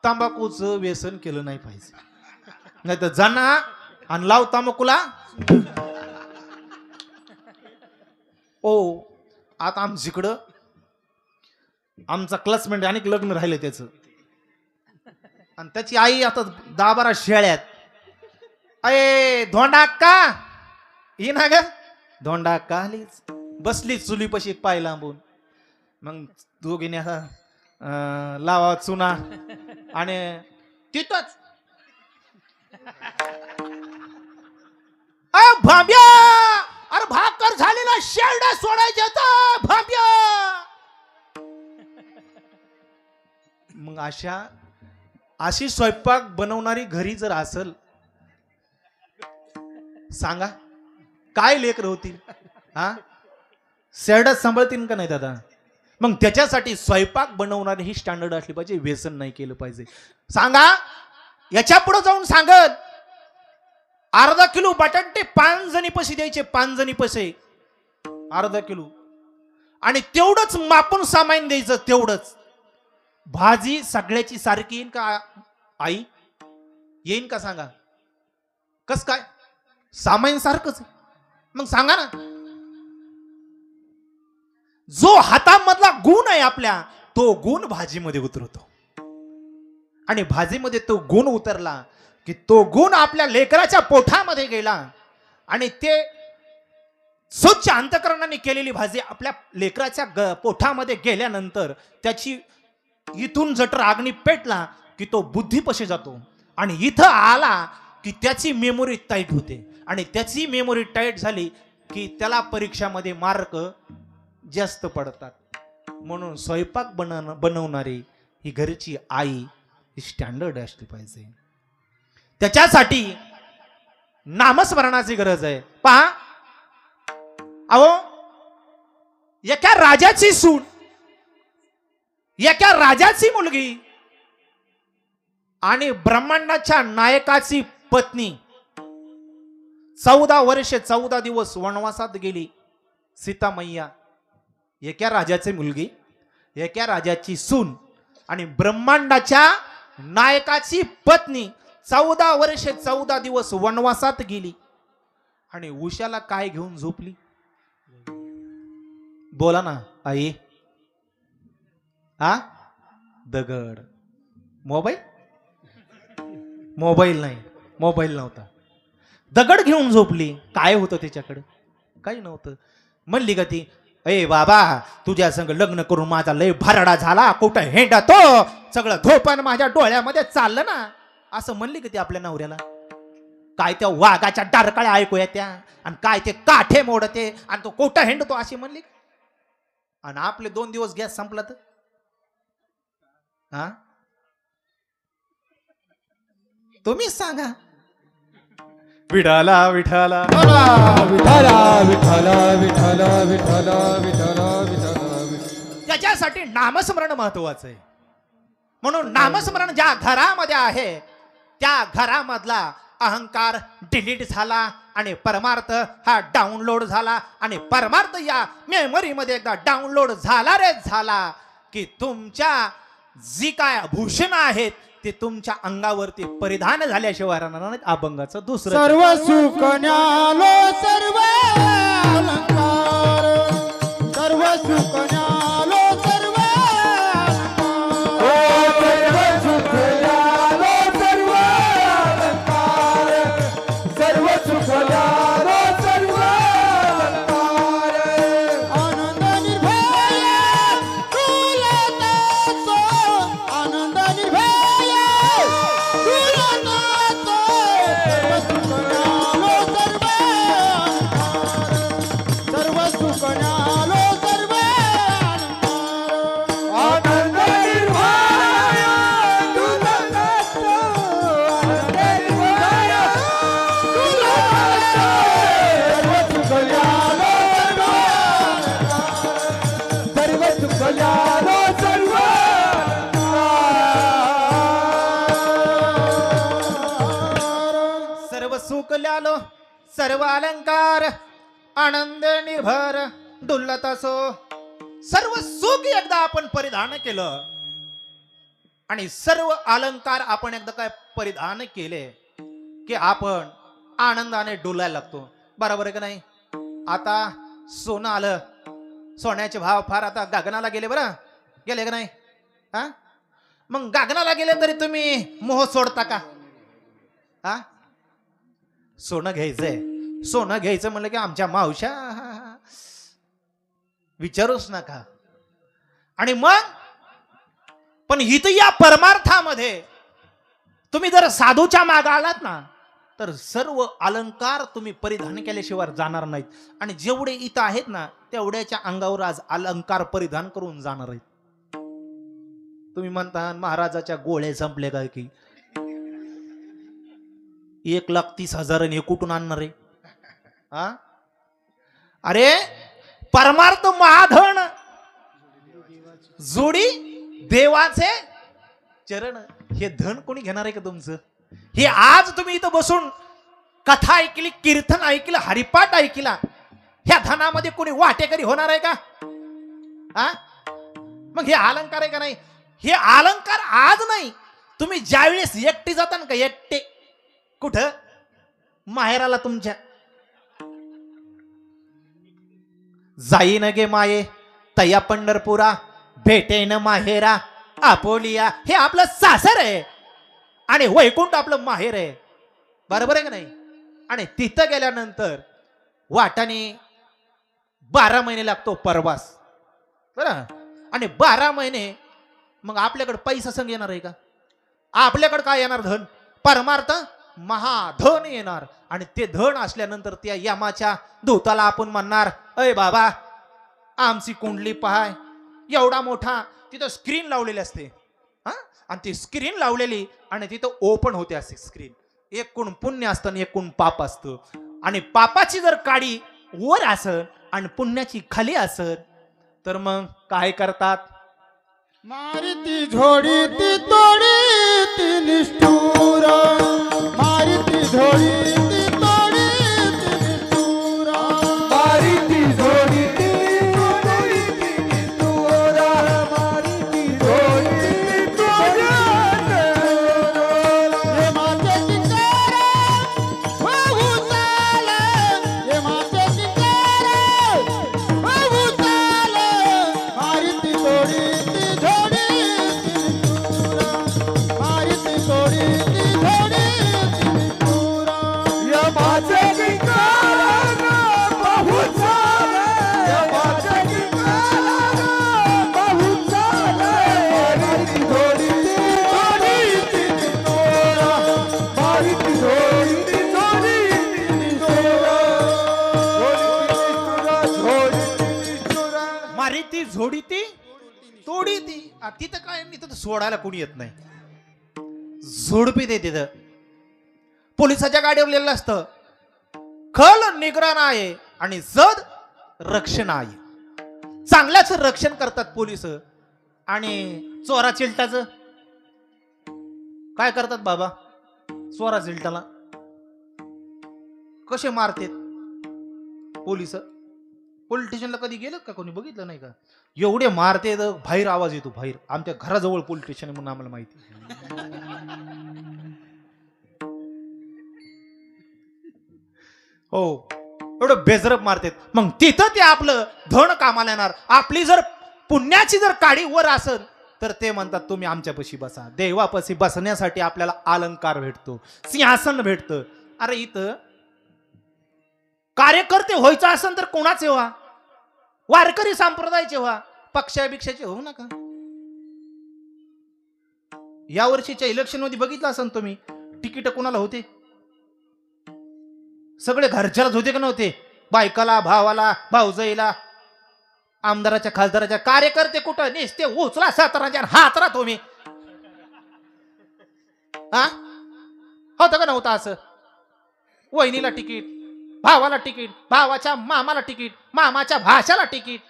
तंबाखूचं व्यसन केलं नाही पाहिजे, नाही तर जाना आणि लाव तंबाखूला. ओ आता आमच्याकडं आमचा क्लासमेट अनेक लग्न राहिले त्याचं, आणि त्याची आई आता 10-12 शेळ्यात. अये धोंडा का ही ना ग, धोंडा का आलीच बसली चुलीपाशी पाय लांबून. मग दोघीने असा लावा चुना आणि तिथंच भांब्या, अरे भाकर झालेला शेरडा सोडायच्या तर भांब्या. मग अशी स्वयंपाक बनवणारी घरी जर असेल, सांगा काय लेकर होतील हा, शेरडा सांभाळतील का नाही दादा. मग त्याच्यासाठी स्वयंपाक बनवणारी ही स्टँडर्ड असली पाहिजे, व्यसन नाही केलं पाहिजे. सांगा याच्या पुढे जाऊन सांगत अर्धा किलो बटाटे 5 जणी पैसे द्यायचे, 5 जणी पैसे अर्धा किलो, आणि तेवढंच मापून सामान द्यायचं, तेवढंच. भाजी सगळ्याची सारखी येईन का आई, येईन का सांगा, कस काय सामान सारखंच. मग सांगा ना, जो हातामधला गुण आहे आपल्या, तो गुण भाजीमध्ये उतरतो, आणि भाजीमध्ये तो गुण उतरला की तो गुण आपल्या लेकराच्या पोटामध्ये गेला, आणि ते स्वच्छ अंतकरणाने केलेली भाजी आपल्या लेकराच्या पोटामध्ये गेल्यानंतर त्याची इथून जटर अग्नी पेटला की तो बुद्धीपाशी जातो, आणि इथं आला की त्याची मेमोरी टाईट होते, आणि त्याची मेमोरी टाईट झाली की त्याला परीक्षामध्ये मार्क जास्त पडतात. म्हणून स्वयंपाक बनवणारी ही घरची आई ही स्टँडर्ड असली पाहिजे. त्याच्यासाठी नामस्मरणाची गरज आहे. पहा अहो, एका राजाची सून, एका राजाची मुलगी आणि ब्रह्मांडाच्या नायकाची पत्नी 14 वर्षे 14 दिवस वनवासात गेली. सीता मैया एका राजाची मुलगी, एका राजाची सून आणि ब्रह्मांडाच्या नायकाची पत्नी 14 वर्षे 14 दिवस वनवासात गेली, आणि उशाला काय घेऊन झोपली. बोला ना आई, हा दगड. मोबाईल मोबाईल नाही, मोबाईल नव्हता. दगड घेऊन झोपली. काय होतं त्याच्याकडे? काही नव्हतं. म्हणली का ती, ए बाबा तुझ्या संग लग्न करून माझा लय भरडा झाला, कुठं हेंडा तो सगळं धोपान माझ्या डोळ्यामध्ये चाललं ना, असं म्हणली का ती आपल्या नवऱ्याला? काय त्या वाघाच्या डारकाळ्या ऐकू येत्या आणि काय ते काठे मोडते आणि तो कुठं हेंडतो अशी म्हणली. आणि आपले 2 दिवस गॅस संपला तर हा तुम्हीच सांगा. विठाला विठाला विठ्ठला विठ्ठला विठ्ठला विठ्ठला विठ्ठला विठ्ठला. त्याच्यासाठी नामस्मरण महत्वाचं आहे. म्हणून नामस्मरण ज्या घरामध्ये आहे त्या घरामधला अहंकार डिलीट झाला आणि परमार्थ हा डाउनलोड झाला. आणि परमार्थ या मेमरीमध्ये एकदा डाउनलोड झाला रे झाला की तुमच्या जी काय आभूषण आहेत ते तुमच्या अंगावरती परिधान झाल्याशिवाय राहणार नाहीत. अभंगाचं दुसरं सर्व सुख न्यालो सर्व अलंकार, सर्व सुख न्यालो सर्व आनंद निर्भय डुलतातो, आनंद निर्भय डुलतातो, सर्व सुख न्यालो सर्व अलंकार, सर्व सुख न्यालो सर्व अलंकार. आनंद निर्भय डुलतातो, आनंद निर्भय डुलतातो, सर्व सुख न्यालो सर्व सुख न्यालो सर्व सर्व सुख ल्यालो सर्व अलंकार, आनंद निर्भर डुलत असो. सर्व सुख एकदा आपण परिधान केलं आणि सर्व अलंकार आपण एकदा काय परिधान केले की आपण आनंदाने डुलायला लागतो. बरोबर आहे का नाही? आता सोनं आलं, सोन्याचे भाव फार आता गगनाला गेले. बरं गेले का नाही? हा मग गगनाला गेले तरी तुम्ही मोह सोडता का? हा सोनं घ्यायचंय, सोनं घ्यायचं म्हणलं की आमच्या मावश्या विचारूच नका. आणि मग पण इथं या परमार्थामध्ये तुम्ही जर साधूच्या मागे आलात ना तर सर्व अलंकार तुम्ही परिधान केल्याशिवाय जाणार नाहीत. आणि जेवढे इथं आहेत ना तेवढ्याच्या अंगावर आज अलंकार परिधान करून जाणार आहेत. तुम्ही म्हणता महाराजाच्या गोळे संपले काय की 1,30,000 हे कुठून आणणार आहे? हा अरे परमार्थ महाधन जोडी देवाचे चरण, हे धन कोणी घेणार आहे का तुमचं? हे आज तुम्ही इथं बसून कथा ऐकली, कीर्तन ऐकलं, हरिपाठ ऐकला, ह्या धनामध्ये कोणी वाटेकरी होणार आहे का? हा मग हे अलंकार आहे का नाही? हे अलंकार आज नाही, तुम्ही ज्यावेळेस एकटे जाता ना का, एकटे कुठं माहेराला तुमच्या, जाईन गे माये तया पंढरपुरा, भेटेन माहेरा आपोलिया. हे आपलं सासर आहे आणि वैकुंठ आपलं माहेर आहे. बरोबर आहे का नाही? आणि तिथं गेल्यानंतर वाटाने 12 महिने लागतो परवास. बरं आणि 12 महिने मग आपल्याकडे पैसा संग येणार आहे का? आपल्याकडे काय येणार? धन, परमार्थ महाधन येणार. आणि ते धन असल्यानंतर त्या यमाच्या दूताला आपण म्हणणार, अय बाबा आमची कुंडली पहाय. एवढा मोठा तिथं स्क्रीन लावलेली असते हा, आणि ती स्क्रीन लावलेली आणि तिथं ओपन होते असे स्क्रीन. एक कोण पुण्य असतं आणि एक कोण पाप असतं. आणि पापाची जर काडी वर असत आणि पुण्याची खाली असत तर मग काय करतात? मारिती झोडी ती तोडी ती निष्ठुर, मारिती झोडी ती तोडी ती निष्ठुर, मारिती झोडी ती तोडी ती निष्ठुर, मारिती झोडी ती तोडी हे माझे चिकार वाहू चाले, हे माझे चिकार वाहू चाले, मारिती झोडी ती झोडी तिथं काय तिथं तर सोडायला कोणी येत नाही. झोडपी दे तिथं. पोलिसाच्या गाडीवर लिहिलेलं असतं खल निगराण आहे आणि जद रक्षण आहे. चांगल्याच रक्षण करतात पोलिस आणि चोरा चिलटाचं काय करतात बाबा? चोरा चिलटाला कसे मारतात पोलिस? पोलीस स्टेशनला कधी गेलं का? कोणी बघितलं नाही का? एवढे मारते बाहेर आवाज येतो. बाहेर आमच्या घराजवळ पोलीस स्टेशन म्हणून आम्हाला माहिती. हो एवढं बेजरब मारतात. मग तिथं ते आपलं धन कामाला येणार. आपली जर पुण्याची जर काडी वर असेल तर ते म्हणतात तुम्ही आमच्यापाशी बसा. देवापाशी बसण्यासाठी आपल्याला अलंकार भेटतो, सिंहासन भेटतं. अरे इथं कार्यकर्ते व्हायचं असेल तर कोणाचे व्हा, वारकरी संप्रदायाचे व्हा, पक्षाभिक्षाचे होऊ नका. या वर्षीच्या इलेक्शन मध्ये बघितलं असेल तुम्ही तिकीट कोणाला होते? सगळे घरच्यालाच होते का नव्हते? बायकाला, भावाला, भाऊजाईला, आमदाराच्या खासदाराच्या. कार्यकर्ते कुठं? नेसते उचला साताराच्या हातरा तुम्ही. हा होतं का नव्हतं असं? वहिनीला तिकीट, भावाला तिकीट, भावाच्या मामाला तिकीट, मामाच्या भाषाला तिकीट,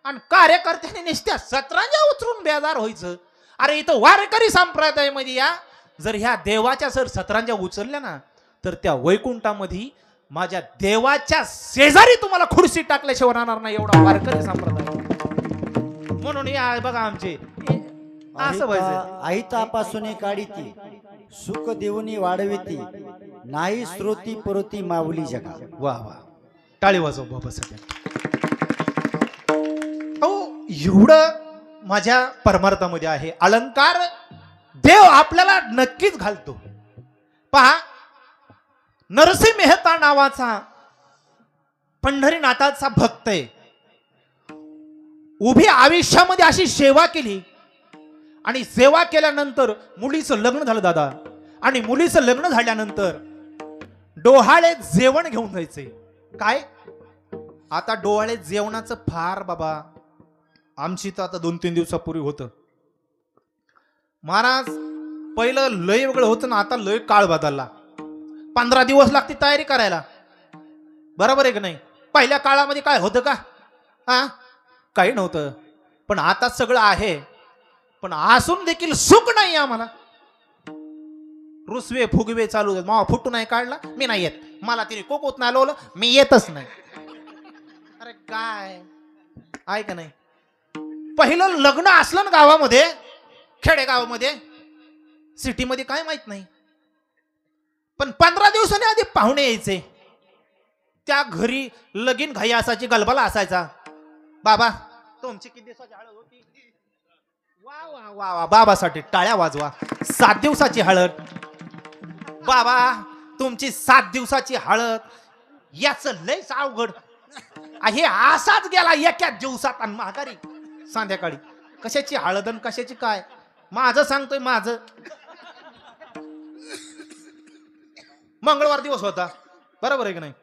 आणि कार्यकर्त्याने नुसत्या सतरांच्या उचलून बेजार व्हायचं. अरे इथं वारकरी संप्रदायामध्ये या जर ह्या देवाच्या सर सतरांच्या उचलल्या ना तर त्या वैकुंठामध्ये माझ्या देवाच्या शेजारी तुम्हाला खुर्ची टाकल्याशिवाय राहणार नाही. एवढा वारकरी संप्रदाय. म्हणून या बघा आमचे असं व्हायचं. आई तापासून काढीती सुख देऊनी वाढविती नाही श्रोती पुरती माऊली जगा. वा वा टाळी वाजव बाबा सध्या. हो एवढं माझ्या परमार्थामध्ये आहे. अलंकार देव आपल्याला नक्कीच घालतो. पहा नरसिंह मेहता नावाचा पंढरीनाथाचा भक्त आहे. उभी आयुष्यामध्ये अशी सेवा केली आणि सेवा केल्यानंतर मुलीचं लग्न झालं दादा. आणि मुलीचं लग्न झाल्यानंतर डोहाळे जेवण घेऊन जायचे. काय आता डोहाळे जेवणाचं फार बाबा आमची तर आता 2-3 दिवसापूर्वी होतं. महाराज पहिलं लय वेगळं होतं ना, आता लय काळ बदलला. 15 दिवस लागते तयारी करायला. बरोबर आहे की नाही? पहिल्या काळामध्ये काय होतं का? हा काही नव्हतं. पण आता सगळं आहे. पण असून देखील सुख नाही आम्हाला. रुसवे फुगवे चालू. मावा फुटू नाही काढला मी नाही येत. मला तिने कोकोत नाही लावलं मी येतच नाही. अरे काय आहे का नाही? पहिलं लग्न असलं ना गावामध्ये, खेडेगावामध्ये, सिटीमध्ये काय माहित नाही. पण 15 दिवसांनी आधी पाहुणे यायचे. त्या घरी लगीन घाई असायची, गलबला असायचा. बाबा तुमची किती दिवसाची हळद होती? वा वा वा वा बाबासाठी टाळ्या वाजवा. 7 दिवसाची हळद. बाबा तुमची 7 दिवसाची हळद. याच लयच अवघड. हे असाच गेला एका दिवसात आणि माघारी संध्याकाळी. कशाची हळद आणि कशाची काय? माझं सांगतोय माझं. मंगळवार दिवस होता. बरोबर आहे की नाही?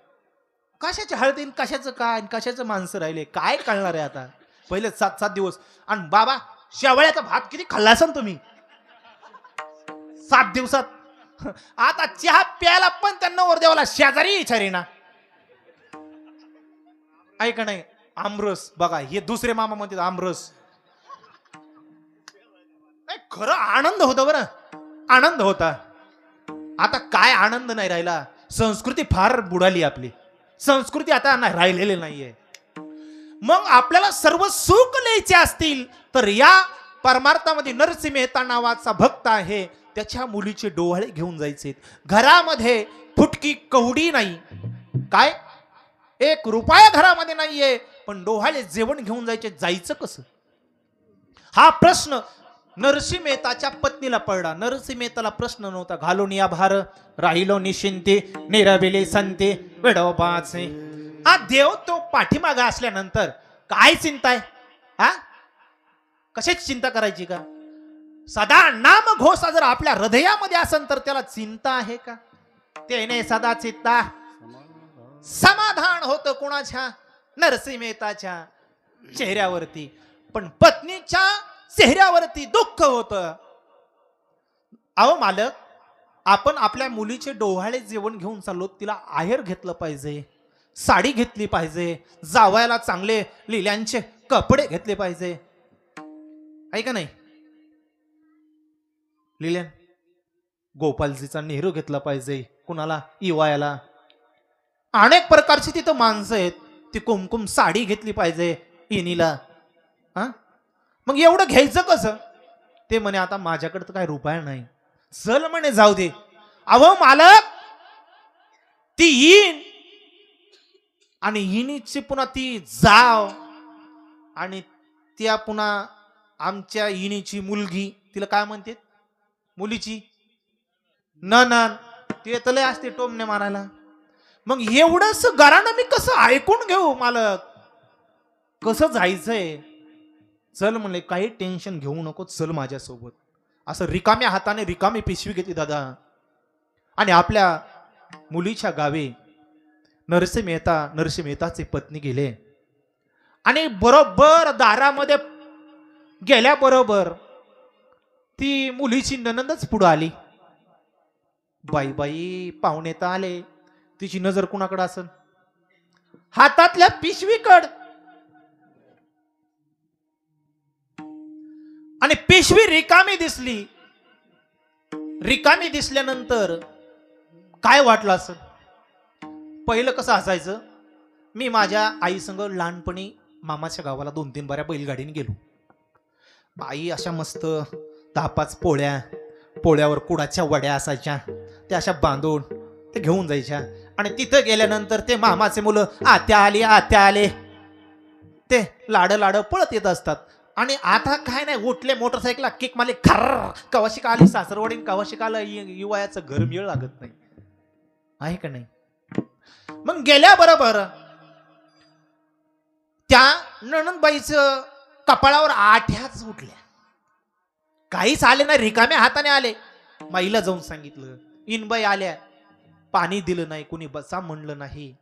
कशाची हळदीन कशाचं काय कशाचं माणसं राहिले काय कळणार आहे आता? पहिले 7 दिवस. आणि बाबा शेवळ्याचा भात किती खाल्ला असाल तुम्ही 7 दिवसात. आता चहा प्यायला पण त्यांना वरदेवाला शेजारी विचारेना. ऐका नाही आमरस बघा हे दुसरे मामा म्हणतात आमरस. खरं आनंद होता बरं. आनंद होता. आता काय आनंद नाही राहिला. संस्कृती फार बुडाली. आपली संस्कृती आता नाही राहिलेली नाहीये. मग आपल्याला सर्व सुख लिहायचे असतील तर या परमार्थामध्ये नरसिंह मेहता नावाचा भक्त आहे. त्याच्या मुलीचे डोहाळे घेऊन जायचे. घरामध्ये फुटकी कवडी नाही. काय 1 रुपया घरामध्ये नाहीये. पण डोहाळे जेवण घेऊन जायचे. जायचं कसं? हा प्रश्न नरसिंह मेहताच्या पत्नीला पडला. नरसिंह मेहताला प्रश्न नव्हता. घालून या भार राहिलो निश्चिंते निरबिले संते विडोबाचे. हा देव तो पाठीमागा असल्यानंतर काय चिंता आहे? हा कशाची चिंता करायची का? सदा नाम घोषा जर आपल्या हृदयामध्ये असेल तर त्याला चिंता आहे का? त्याने सदा चित्ता समाधान होतं कोणाच्या? नरसिंह मेहताच्या चेहऱ्यावरती. पण पत्नीच्या चेहऱ्यावरती दुःख होतं. अहो मालक, आपण आपल्या मुलीचे डोहाळे जेवण घेऊन चाललो, तिला आहेर घेतलं पाहिजे, साडी घेतली पाहिजे, जावयाला चांगले लिल्यांचे कपडे घेतले पाहिजे, आहे का नाही? लिल्यान गोपालजीचा नेहरू घेतला पाहिजे, कुणाला इवायाला, अनेक प्रकारची तिथं माणसं आहेत, ती कुमकुम साडी घेतली पाहिजे इनीला. हा, मग एवढं घ्यायचं कसं? ते म्हणे आता माझ्याकडे तर काय रुपया नाही. चल म्हणे जाऊ दे. अहो मालक, ती येईन आणि इनीची पुन्हा ती जाव आणि त्या पुन्हा आमच्या इनीची मुलगी, तिला काय म्हणते मुलीची ननन, ते तले असते टोमने मारायला. मग एवढंच घरानं मी कसं ऐकून घेऊ मालक? कसं जायचंय? चल म्हणले, काही टेन्शन घेऊ नको, चल माझ्यासोबत. असं रिकाम्या हाताने रिकामी पिशवी घेतली दादा आणि आपल्या मुलीच्या गावी नरसिंह मेहताचे पत्नी गेले आणि बरोबर दारामध्ये गेल्याबरोबर ती मुलीची ननंदच पुढे आली. बाई बाई, पाहुणे तर आले. तिची नजर कुणाकडे असेल? हातातल्या पिशवीकड. आणि पिशवी रिकामी दिसली. रिकामी दिसल्यानंतर काय वाटलं असं? पहिलं कसं असायचं, मी माझ्या आई संग लहानपणी मामाच्या गावाला 2-3 बाऱ्या बैलगाडीने गेलो. बाई अशा मस्त 10-5 पोळ्यावर कुडाच्या वड्या असायच्या, त्या अशा बांधून ते घेऊन जायच्या. आणि तिथं गेल्यानंतर ते मामाचे मुलं आत्या आले ते लाड पळत येत असतात. आणि आता काय नाही, उठले मोटरसायकल किक मारले, खर्र, कवाशी का आली सासरवाडीन, कवाशी का आलं युवायाचं घर मिळ लागत नाही, आहे का नाही? मग गेल्याबरोबर त्या नणंदबाईचं कपाळावर आठ्याच उठल्या. काहीच आले नाही, रिकाम्या हाताने आले. माईला जाऊन सांगितलं, इनबाई आल्या, पाणी दिलं नाही, कुणी बसा म्हणलं नाही,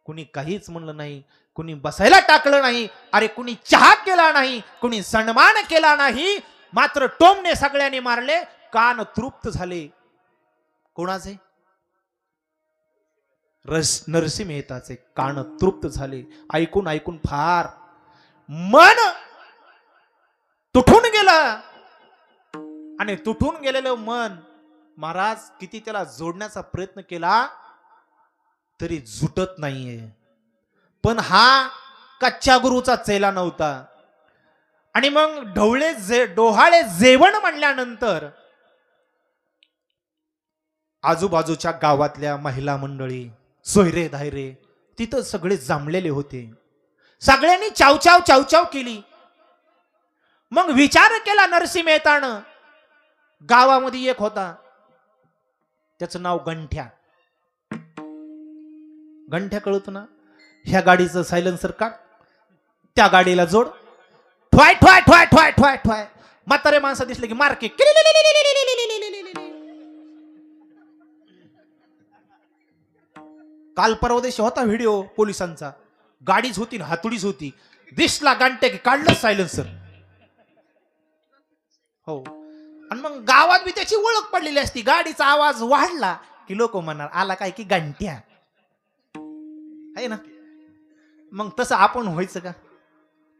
कुणी काहीच म्हणलं नाही, कुणी बसायला टाकलं नाही, अरे कुणी चहा केला नाही, कुणी सन्मान केला नाही, मात्र टोमने सगळ्यांनी मारले. कान तृप्त झाले. कोणाचे? नरसिंह मेहताचे कान तृप्त झाले. ऐकून ऐकून फार मन तुटून गेलं. आणि तुटून गेलेलं मन महाराज किती त्याला जोडण्याचा प्रयत्न केला तरी जुटत नाहीये. पण हा कच्च्या गुरुचा चेला नव्हता. आणि मग डोहाळे जेवण म्हणल्यानंतर आजूबाजूच्या गावातल्या महिला मंडळी, सोयरे धायरे तिथं सगळे जमलेले होते. सगळ्यांनी चावचाव केली. मग विचार केला नरसिंह मेहतानं. गावामध्ये एक होता, त्याचं नाव गंठ्या. गंठ्या कळतो ना? ह्या गाडीचं सायलेन्सर काढ, त्या गाडीला जोड, ठ्वाय ठ्वाय ठ्वाय ठ्वाय ठ्वाय ठ्वाय. म्हातारे माणसं दिसले की मार्के. काल परवा दिवशी होता व्हिडिओ पोलिसांचा, गाडीच होती ना हातुडीच होती, दिसला गांठ्या की काढलं सायलेन्सर. हो, आणि मग गावात बी त्याची ओळख पडलेली असती. गाडीचा आवाज वाढला की लोक म्हणणार आला काय की गंठ्या, आहे ना? मग तसं आपण व्हायचं का?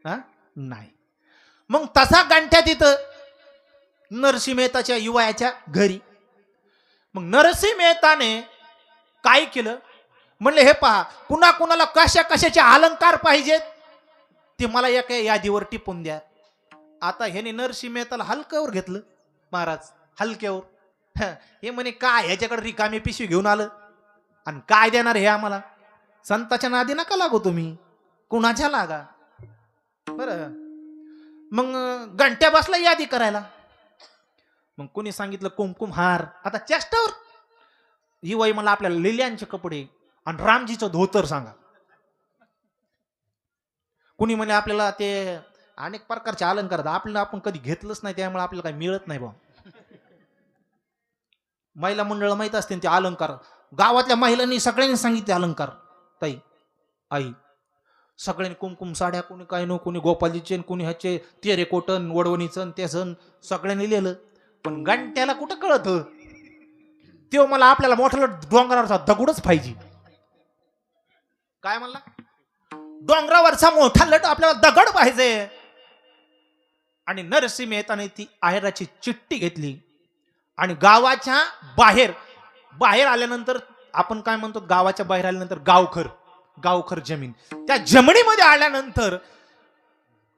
हा, नाही. मग तसा गंठ्या तिथं नरसिंह मेहताच्या युवयाच्या घरी. मग नरसिंह मेहताने काय केलं, म्हणले हे पहा, कुणाला कशाचे अलंकार पाहिजेत ते मला एका यादीवर टिपून द्या. आता ह्याने नरसिंह मेहताला हलक्यावर घेतलं. महाराज हलक्यावर. हे म्हणे काय ह्याच्याकडे रिकामी पिशवी घेऊन आलं आणि काय देणार हे आम्हाला? संताच्या नादी नका लागू तुम्ही, कुणाच्या लागा बरं. मग घंट्या बसला यादी करायला. मग कोणी सांगितलं कुमकुम हार. आता चेष्टावर ही वय मला आपल्याला लिल्यांचे कपडे आणि रामजीचं धोतर सांगा. कुणी म्हणे आपल्याला ते अनेक प्रकारचे अलंकार आपल्याला आपण कधी घेतलंच नाही, त्यामुळे आपल्याला काही मिळत नाही बा. महिला मंडळ माहित असते ते अलंकार. गावातल्या महिलांनी सगळ्यांनी सांगितले अलंकार. ताई आई सगळ्यांनी कुमकुम साड्या, कोणी काय नो, कोणी गोपालीचे, कोणी ह्याचे तेरे कोटन वडवणीचं ते सण सगळ्यांनी लिहिलं. पण घंट्याला कुठं कळत, तो मला आपल्याला मोठा डोंगरावरचा दगडच पाहिजे. काय म्हणला? डोंगरावरचा मोठा लट आपल्याला दगड पाहिजे. आणि नरसिंह मेहताने ती आहेराची चिठ्ठी घेतली आणि गावाच्या बाहेर बाहेर आल्यानंतर आपण काय म्हणतो, गावाच्या बाहेर आल्यानंतर गावखर जमीन, त्या जमिनीमध्ये आल्यानंतर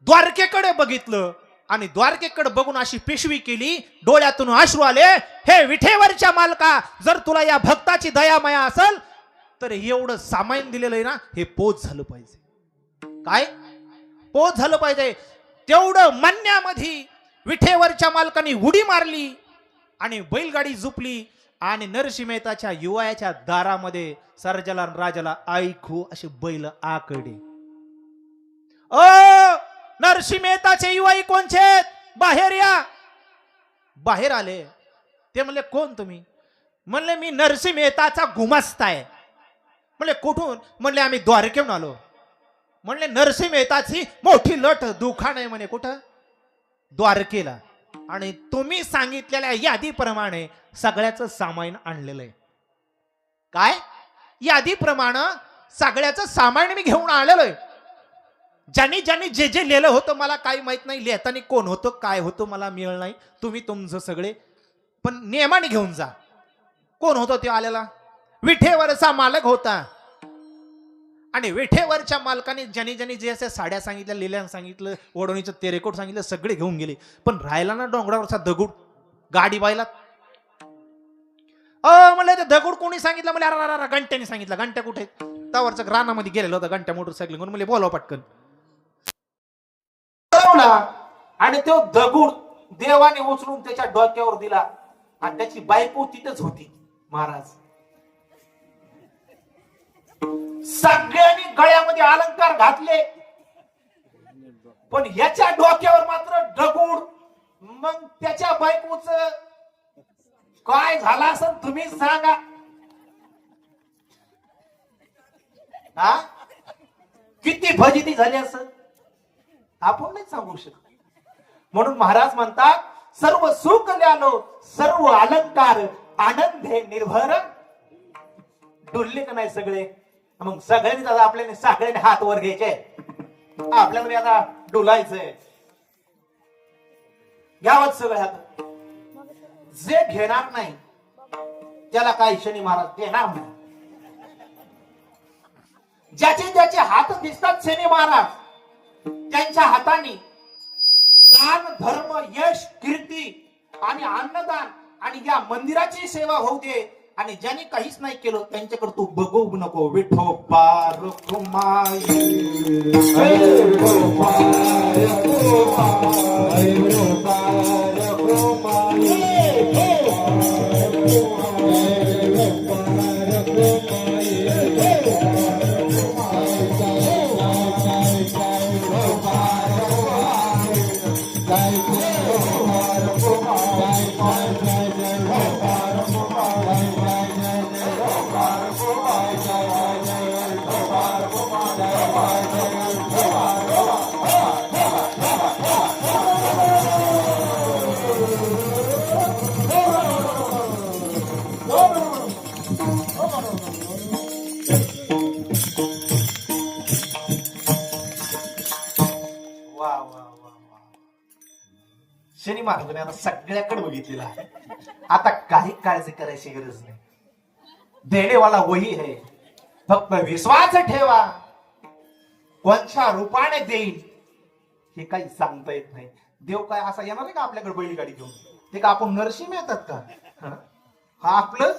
द्वारकेकडे बघितलं आणि द्वारकेकडे बघून अशी पिशवी केली, डोळ्यातून अश्रू आले. हे विठेवरच्या मालका, जर तुला या भक्ताची दया माया असेल तर एवढं सामायन दिलेलं आहे ना, हे पोच झालं पाहिजे. काय पोच झालं पाहिजे. तेवढं म्हणण्यामध्ये विठेवरच्या मालकाने उडी मारली आणि बैलगाडी झुपली आणि नरसिंह मेहताच्या युवयाच्या दारामध्ये सर्जाला राजाला ऐकू असे बैल आकडे. ओ नरसिंह मेहताचे युवाई कोणचे? बाहेर या. बाहेर आले. ते म्हणले कोण तुम्ही? म्हणले मी नरसिंह मेहताचा गुमास्ता आहे. म्हणले कुठून? म्हणले आम्ही द्वारकेहून आलो. म्हणले नरसिंह मेहताची मोठी लट दुकान आहे म्हणे. कुठं? द्वारकेला. आणि तुम्ही सांगितलेल्या यादीप्रमाणे सगळ्याचं सामान आणलेलं आहे. काय? यादीप्रमाणे सगळ्याचं सामान मी घेऊन आलेलो आहे. ज्यांनी ज्यांनी जे जे लिहिलं होतं मला काही माहित नाही, लिहिताना कोण होतं काय होतं मला मिळलं नाही. तुम्ही तुमचं सगळे पण नियमाने घेऊन जा. कोण होतं ते आलेला? विठेवरचा मालक होता. आणि विठेवरच्या मालकाने ज्यांनी ज्यांनी जे असे साड्या सांगितल्या, लिहिल्या सांगितलं, ओढणीचं तेरेकोट सांगितलं, सगळे घेऊन गेले. पण राहिला ना डोंगरावरचा दगड गाडी बायला. म्हणलं ते दगड कोणी सांगितलं? मला अरे घंट्याने सांगितलं. घंट्या कुठे? त्यावरच्या रानामध्ये गेलेलं होतं घंट्या मोटरसायकल म्हणून मला बोलावं पटकन. आणि तो दगड देवाने उचलून त्याच्या डोक्यावर दिला आणि त्याची बायको तिथंच होती. महाराज सगळ्यांनी गळ्यामध्ये अलंकार घातले पण याच्या डोक्यावर मात्र दगड. मग त्याच्या बायकोच काय झालं असं तुम्ही सांगा. हा किती फजिती झाली असं आपण नाही सांगू शकत. म्हणून महाराज म्हणतात सर्व सुख ल्यालो सर्व अलंकार आनंदे निर्भर. डुलले का नाही सगळे? मग सगळ्यांनी आता आपल्याने सगळ्यांनी हात वर घ्यायचे. आपल्याला आता डुलायचंय. घ्यावंच सगळे हात. जे घेणार नाही त्याला काही शनी महाराज देणार नाही. ज्याचे ज्याचे हात दिसतात शनी महाराज त्यांच्या हाताने दान धर्म यश कीर्ती आणि अन्नदान आणि या मंदिराची सेवा होऊ दे. आणि ज्यांनी काहीच नाही केलं त्यांच्याकडे तू बघू नको. विठोबा रुक्माई शनी महाराजांनी आता सगळ्याकडे बघितलेला आहे. आता काही काळजी करायची गरज नाही. देणेवाला वही है, फक्त विश्वास ठेवा. कोणत्या रूपाने देईल हे काही सांगता येत नाही. देव काय असा येणार नाही का आपल्याकडे बैलगाडी घेऊन? ते का आपण नरसिंह येतात का? हा आपलं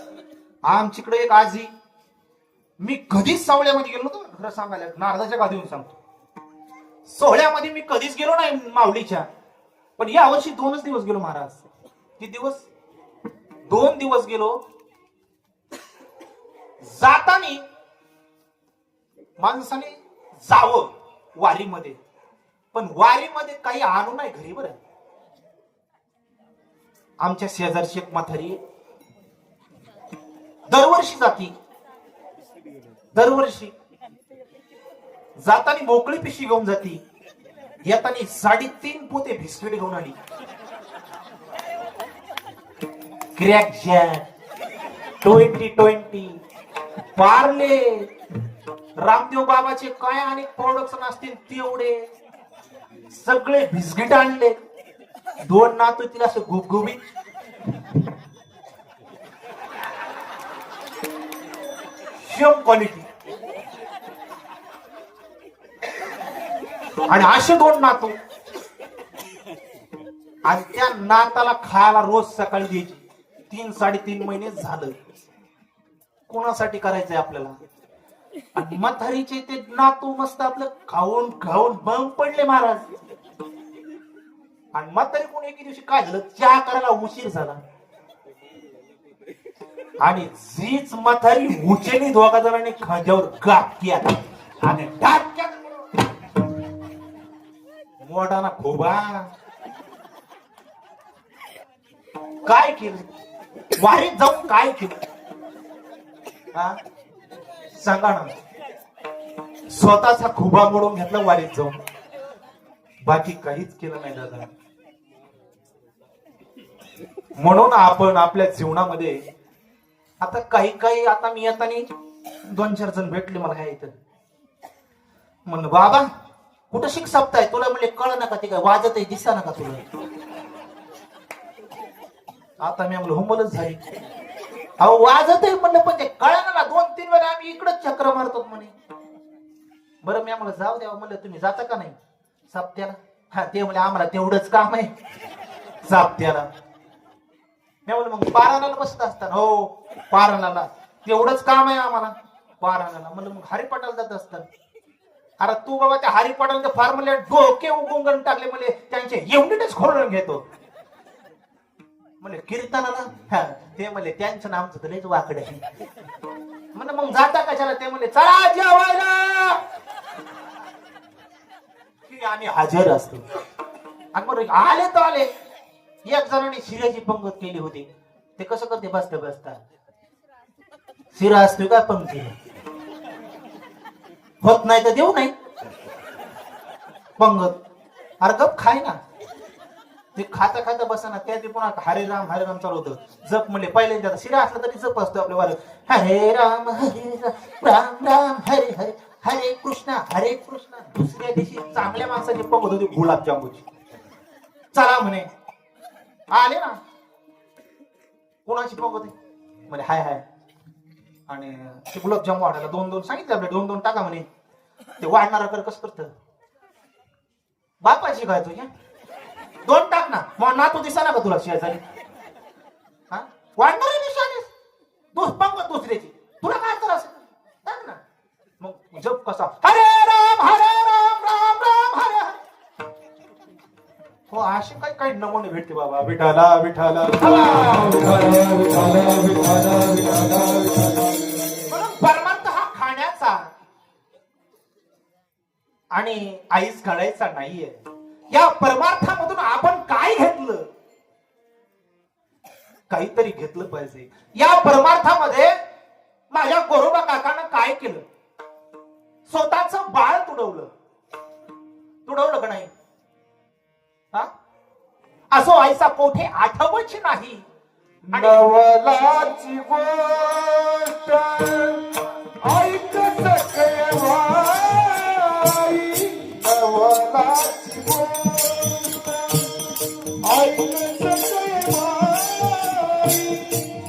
आमच्याकडे एक आजी. मी कधीच सावळ्यामध्ये गेलो नव्हतो खरं सांगायला, नारदाच्या गादीवरून सांगतो. सोहळ्यामध्ये मी कधीच गेलो नाही माऊलीच्या. पण या वर्षी 2च दिवस गेलो महाराज. किती दिवस? 2 दिवस गेलो. जातानी माणसाने जावं वारीमध्ये, पण वारीमध्ये काही आणू नाही घरी. बरं आमच्या शेजारची एक म्हातारी दरवर्षी जाती. दरवर्षी जातानी मोकळी पिशवी घेऊन जाती, येतानी 3.5 पोते बिस्किट घेऊन आली. क्रॅक जॅक 2020 पार्ले रामदेव बाबाचे काय अनेक प्रोडक्शन असतील तेवढे सगळे बिस्किट आणले. 2 नातू तिला असं गुबगुबीत सेम क्वालिटी आणि असे 2 नातू आणि त्या नाताला खायला रोज सकाळी द्यायची. 3-3.5 महिने झालं. कोणासाठी करायचंय आपल्याला? आणि म्हातारीचे ते नातू मस्त आपलं खाऊन खाऊन बंग पडले महाराज. आणि म्हातारी कोण एके दिवशी काय झालं, चहा करायला उशीर झाला आणि जीच म्हातारी उचेनी 2 जणांनी खांद्यावर गाप केला आणि टाक्यात मोठाना खोबा. काय केलं? वारीत जाऊन काय केलं? हा सांगा ना. स्वतःचा खुबा मोडून घेतला वारीत जाऊन, बाकी काहीच केलं नाही दादा. म्हणून आपण आपल्या जीवनामध्ये आता काही आता मी येतानी 2-4 जण भेटले मला ह्या इथं. म्हणलं बाबा कुठं शिक सप्ताय तुला? म्हणले कळ नका ते काय वाजत आहे दिसा नका तुला. आता मी म्हणलं हुमलच झाली. अहो वाजत आहे म्हणलं पण ते कळा ना. 2-3 वेळा आम्ही इकडच चक्र मारतो म्हणे. बरं मी म्हणलं जाऊ द्या. म्हणलं तुम्ही जाता का नाही सप्त्याला? हा ते म्हणले आम्हाला तेवढंच काम आहे सप्त्याला. मी म्हणलं मग पारायणाला बसत असताना? हो पारायणाला तेवढंच काम आहे आम्हाला पारायणाला. म्हणलं मग हरिपाठाला जात असतात? अरे तू बाबा त्या हरिपाठाला फार म्हणले डोके उगवून टाकले म्हणले त्यांचे एवढेच खोलून घेतो. म्हणले कीर्तनाला? हा ते म्हणले त्यांचं नामचं तर लयच वाकड आहे. म्हणलं मग जाता कशाला? ते म्हणले चला जेवायला. आम्ही हजर असतो. आणि मग आले तर आले. एक जणांनी शिऱ्याची पंगत केली होती. ते कसं करते बसता बसता शिरा असतो का पंक्ती होत नाही तर देऊ नाही पंगत. अरे गप खाय ना. ते खाता खाता बसा ना. त्या पुन्हा हरे राम चालू होतं. जप म्हणले पहिल्यांदा शिरा असला तरी जप असतो आपल्या वाला. हरे राम राम राम हरे हरे हरे कृष्णा. दुसऱ्या दिवशी चांगल्या माणसाची पंगत होती गुलाबजामुची. चला म्हणे आले ना. कोणाची पंगत आहे? म्हणे हाय आणि ते गुलाबजाम वाढायला 2-2 सांगितलं आपल्या 2-2 टाका म्हणे. ते वाढणारा कर कसं करत बापाची काय तुझ्या 2 टाक ना. मग ना तू दिसा ना का तुला शेजारी? हा वाढणारे दिसाने पंगत दुसऱ्याची तुला काय तर असेल टाक ना. मग जप कसा? हरे राम राम राम हरे हरे. हो असे काही नमुने भेटते बाबा. विठाला विठाला म्हणून परमार्थ हा खाण्याचा आणि आईस काढायचा नाहीये. या परमार्थामधून आपण काय घेतलं? काहीतरी घेतलं पाहिजे. या परमार्थामध्ये माझ्या गोरोबा काकानं काय केलं? स्वतःच बाळ तुडवलं का नाही? हा असो आईचा कोठे आठवच नाही. नवलाची गोष्ट ऐक सगळे भाई. नवलाची गोष्ट ऐक सगळे भाई.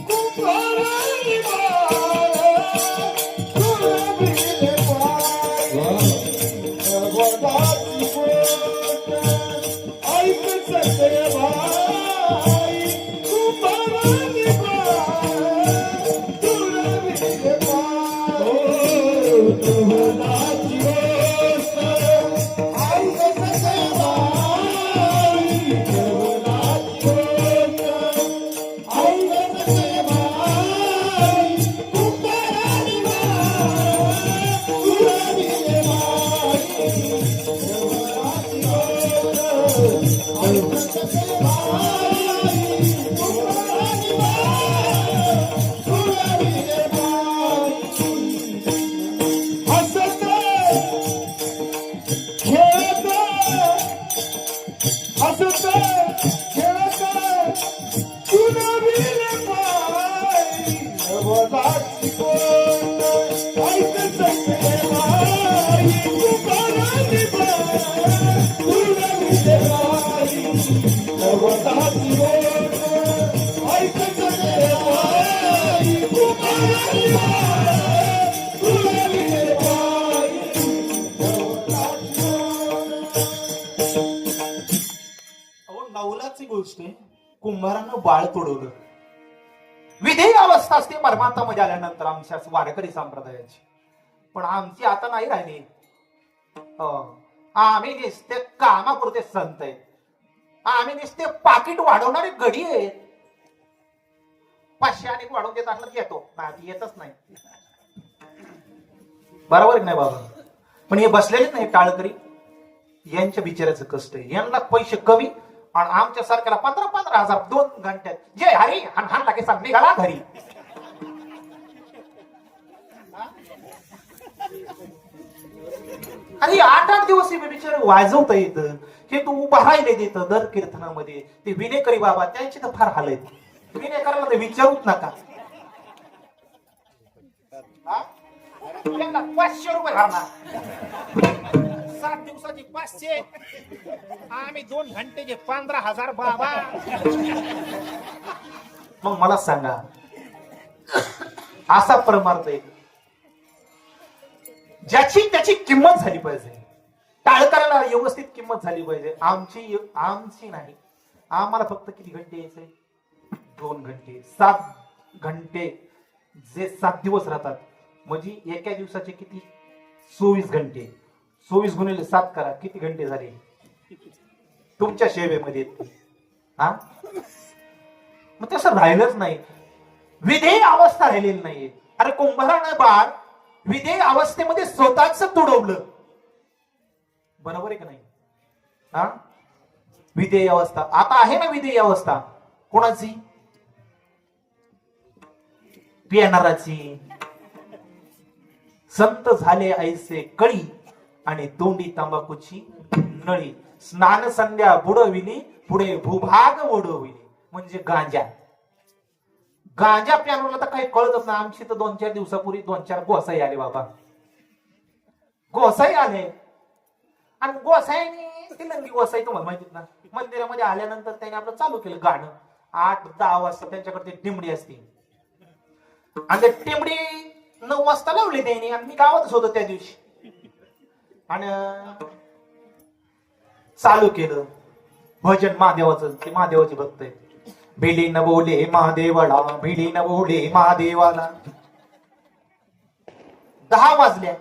कुंभाराई नवलाची गोष्ट ऐक सगळे भाई. कुंभाराई कुंभारानं बाळ तोडवलं. विधेय अवस्था असते परमार्थामध्ये आल्यानंतर आमच्या वारकरी संप्रदायाची, पण आमची आता नाही राहिली. आम्ही नुसते कामापुरते संत आहेत. आम्ही नुसते पाकिट वाढवणारे गडी आहेत. 500 आणि वाढवून देत असलं की येतो, नाही येतच नाही. बरोबर की नाही बाबा? पण हे बसलेलेच नाही टाळकरी, यांच्या बिचाराचं कष्ट आहे. यांना पैसे कमी आणि आमच्या सारख्याला 15,000 2 घंट्यात जे हरी हान लागे सांग निघाला घरी. आणि 8-8 दिवस हे बिचारे वाजवता येतं. हे तू उभा राहिले देतं दर कीर्तनामध्ये. ते विनेकरी बाबा त्यांची तर फार हाल आहेत. विनेकराला ते विचारूच नका. 500 रुपये भरणार, 7 दिवसाची 500, आम्ही 2 घंटेचे 15,000 बाबा. मग मला सांगा, असा परमार्थ आहे ज्याची त्याची किंमत झाली पाहिजे. टाळकराला व्यवस्थित किंमत झाली पाहिजे. आमची नाही. आम्हाला फक्त किती घंटे यायचे? 2 घंटे. 7 घंटे जे 7 दिवस राहतात म्हणजे एका दिवसाचे किती? 24 घंटे. 24 गुणिले 7 करा, किती घंटे झाले तुमच्या सेवेमध्ये? हा, मग तसं राहिलंच नाही. विधेय अवस्था राहिलेली नाहीये. अरे कुंभारानं बाळ विधेय अवस्थेमध्ये स्वतःच तुडवलं. बरोबर आहे का नाही? हा, विधेय अवस्था आता आहे ना. विधेय अवस्था कोणाची? पियणाराची. संत झाले ऐसे कळी आणि तोंडी तंबाखूची नळी. स्नान संध्या बुडविली, पुढे भूभाग ओढविली. म्हणजे गांजा. गांजा प्यानोला तर काही कळतच ना. आमची तर 2-4 दिवसापूर्वी 2-4 गोसाई आले बाबा. गोसाई आले आणि गोसाईने तिलंगी गोसाई तुम्हाला माहितीत ना, मंदिरामध्ये आल्यानंतर त्याने आपलं चालू केलं गाणं. 8-10 वाजता त्यांच्याकडे टिमडी असते आणि ते टिमडी 9 वाजता लावली त्यांनी. आणि मी गावातच होतो त्या दिवशी आणि चालू केलं भजन महादेवाचं. ते महादेवाचे भक्त आहे. भिली न बोले महादेवाला, भिली न बोले महादेवाला. 10 वाजल्या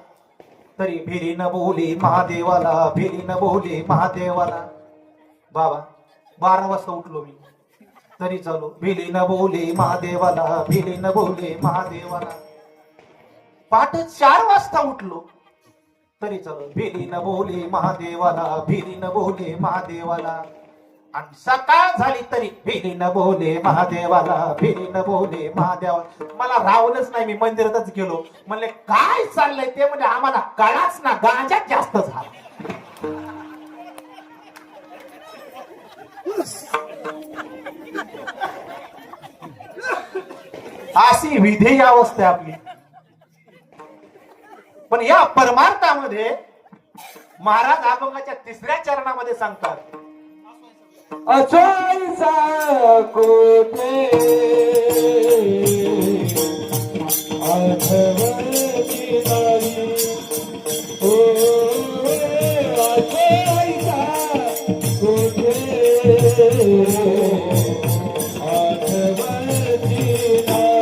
तरी भिली न बोले महादेवाला, भिली न बोले महादेवाला. बाबा 12 वाजता उठलो मी तरी चालू भिली न बोले महादेवाला, भिली न बोले महादेवाला. पहाटे 4 वाजता उठलो तरी चालू भिली न बोले महादेवाला, भिली न बोले महादेवाला. आणि सकाळ झाली तरी भिली न बोले महादेवाला, भिली न बोले महादेवाला. मला रावलंच नाही. मी मंदिरातच गेलो. म्हणले काय चाललंय ते? म्हणजे आम्हाला कळाच ना, गांजात जास्त झाला. अशी विधेय अवस्था आपली. पण या परमार्थामध्ये महाराज अभंगाच्या 3ऱ्या चरणामध्ये सांगतात, अचाईचा कोठे आठवती नाही. ओ अचाईचा कोठे आठवती नाही.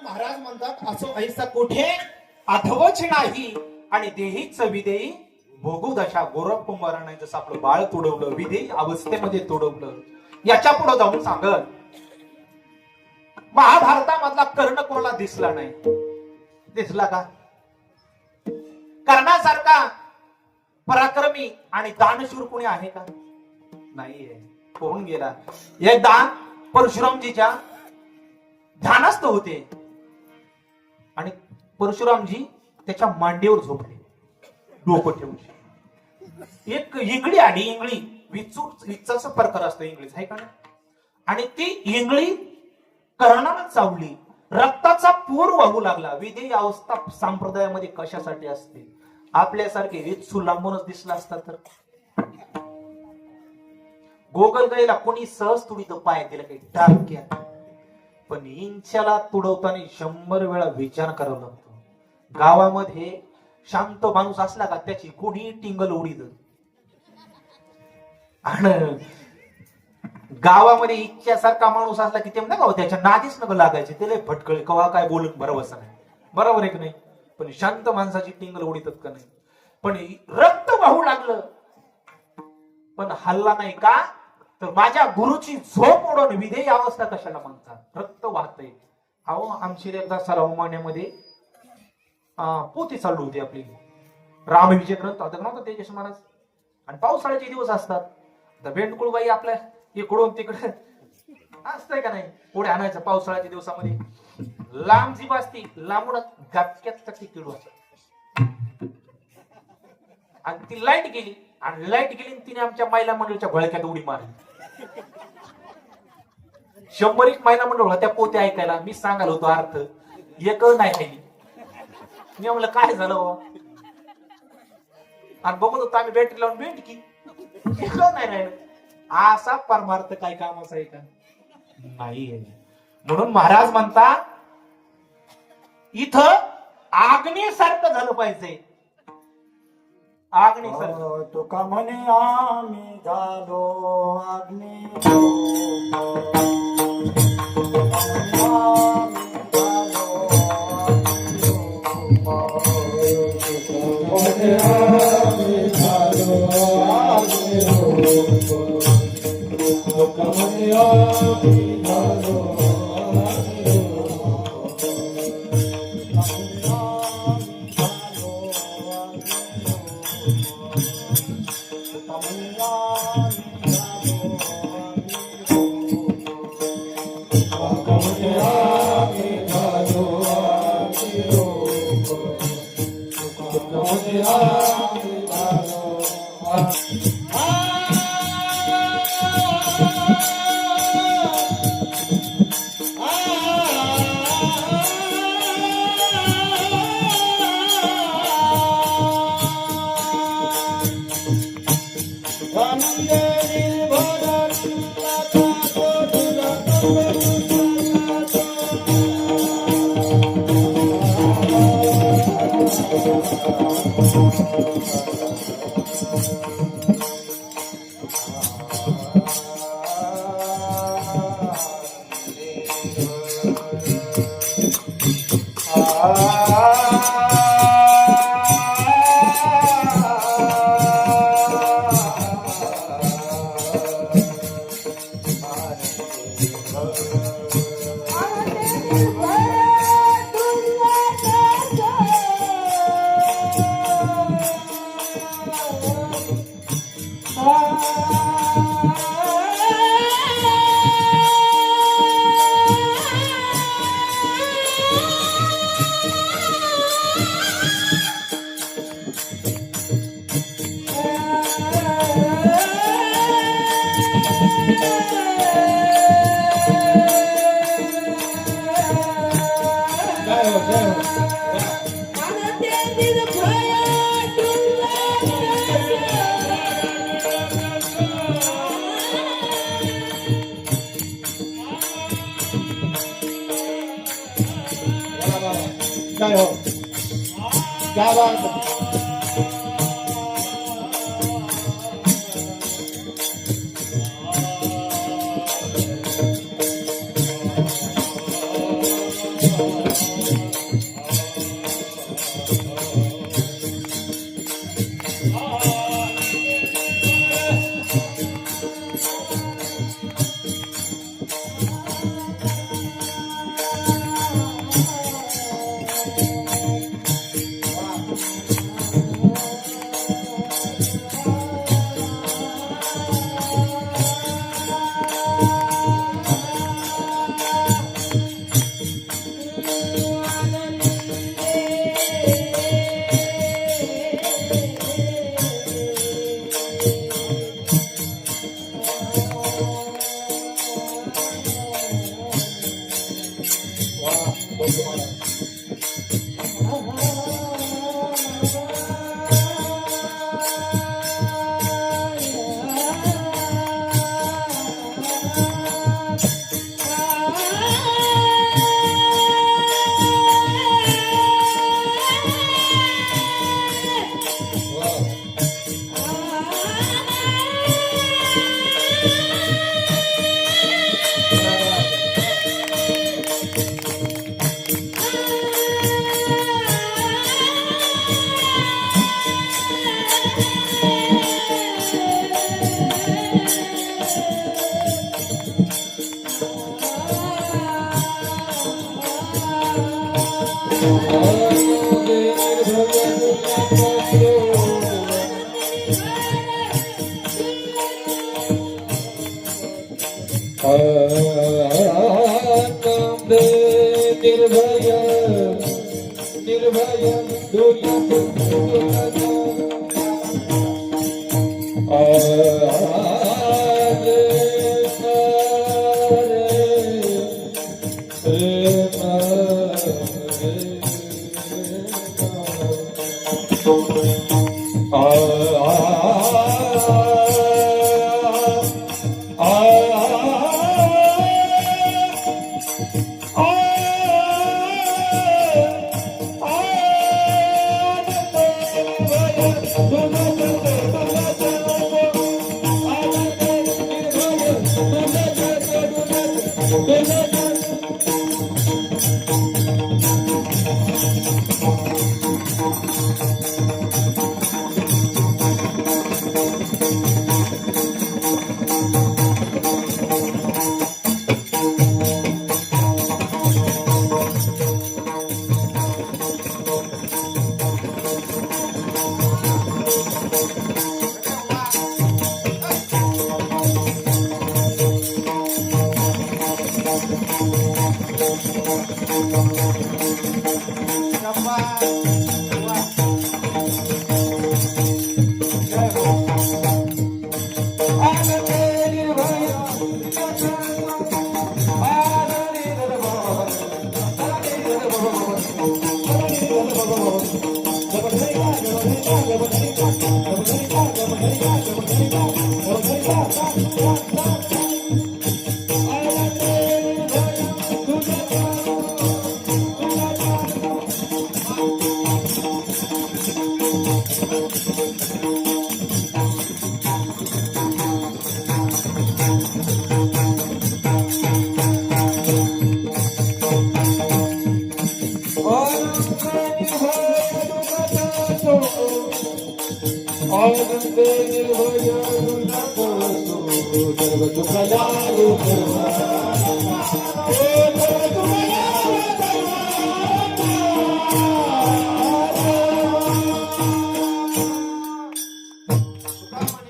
महाराज म्हणतात असो ऐसा कोठे अथवच नाही आणि देहीच विदेही भोगू दशा. गोरख कुंभाराने जसं आपलं बाळ तुडवलं, विदेही अवस्थेमध्ये तुडवलं, याच्या पुढे जाऊन सांगत महाभारतामधला कर्ण कोणाला दिसला नाही. दिसला का? कर्णासारखा पराक्रमी आणि दानशूर कोणी आहे का? नाहीये. होऊन गेला. एकदा परशुरामजीच्या ध्यानस्थ होते आणि परशुरामजी त्याच्या मांडीवर झोपले डोकं ठेवून. एक इंगळी आली. इंगळी विचारचा प्रकार असतो इंगळीच आहे का ना? आणि ती इंगळी कर्णाला चावली. रक्ताचा पूर वाहू लागला. विधेय अवस्था संप्रदायामध्ये कशासाठी असते? आपल्यासारखे वित्सू लांबूनच दिसला असता तर गोगलगाईला कोणी सहज तुडीत पाय दिला काही टाक्या. पण इंच्याला तुडवताना 100 वेळा विचार करावा लागतो. गावामध्ये शांत माणूस असला का त्याची कोणी टिंगल उडीत. आणि गावामध्ये इच्छासारखा माणूस असला की ते म्हणा त्याच्या नादीच नको लागायचे. त्याला भटकळे कवा काय बोलून बरोबर नाही. बरोबर आहे की नाही? पण शांत माणसाची टिंगल उडीतच का नाही? पण रक्त वाहू लागलं पण हल्ला नाही का? तर माझ्या गुरुची झोप ओढून विधेय अवस्था कशाला म्हणतात? रक्त वाहतय. अहो आमची एकदा सराव मान्यामध्ये पोथी चालू होती आपली रामविजय ग्रंथ होता नव्हता तेजस महाराज. आणि पावसाळ्याचे दिवस असतात. तर बेंडकुळबाई आपल्या इकडून तिकडे असतंय का नाही पुढे आणायचं पावसाळ्याच्या दिवसामध्ये. लांब जीभ असती लांबूनच गपक्यात किडू असत. आणि ती लाईट गेली आणि लाईट गेली तिने आमच्या महिला मंडळाच्या भळक्यात उडी मारली. 100 महिला मंडळ त्या पोते ऐकायला. मी सांगायला होतो अर्थ एक नाही खाली. मी म्हणलं काय झालं? आणि बघत होतो आम्ही बॅटरी लावून भेट की नाही राहिलं. असा परमार्थ काय कामाचा आहे का? नाही. म्हणून महाराज म्हणतात इथं आग्नेसारखं झालं पाहिजे. आग्नेसारखं. तुका म्हणे आम्ही झालो अग्नी. जय हो. क्या बात है.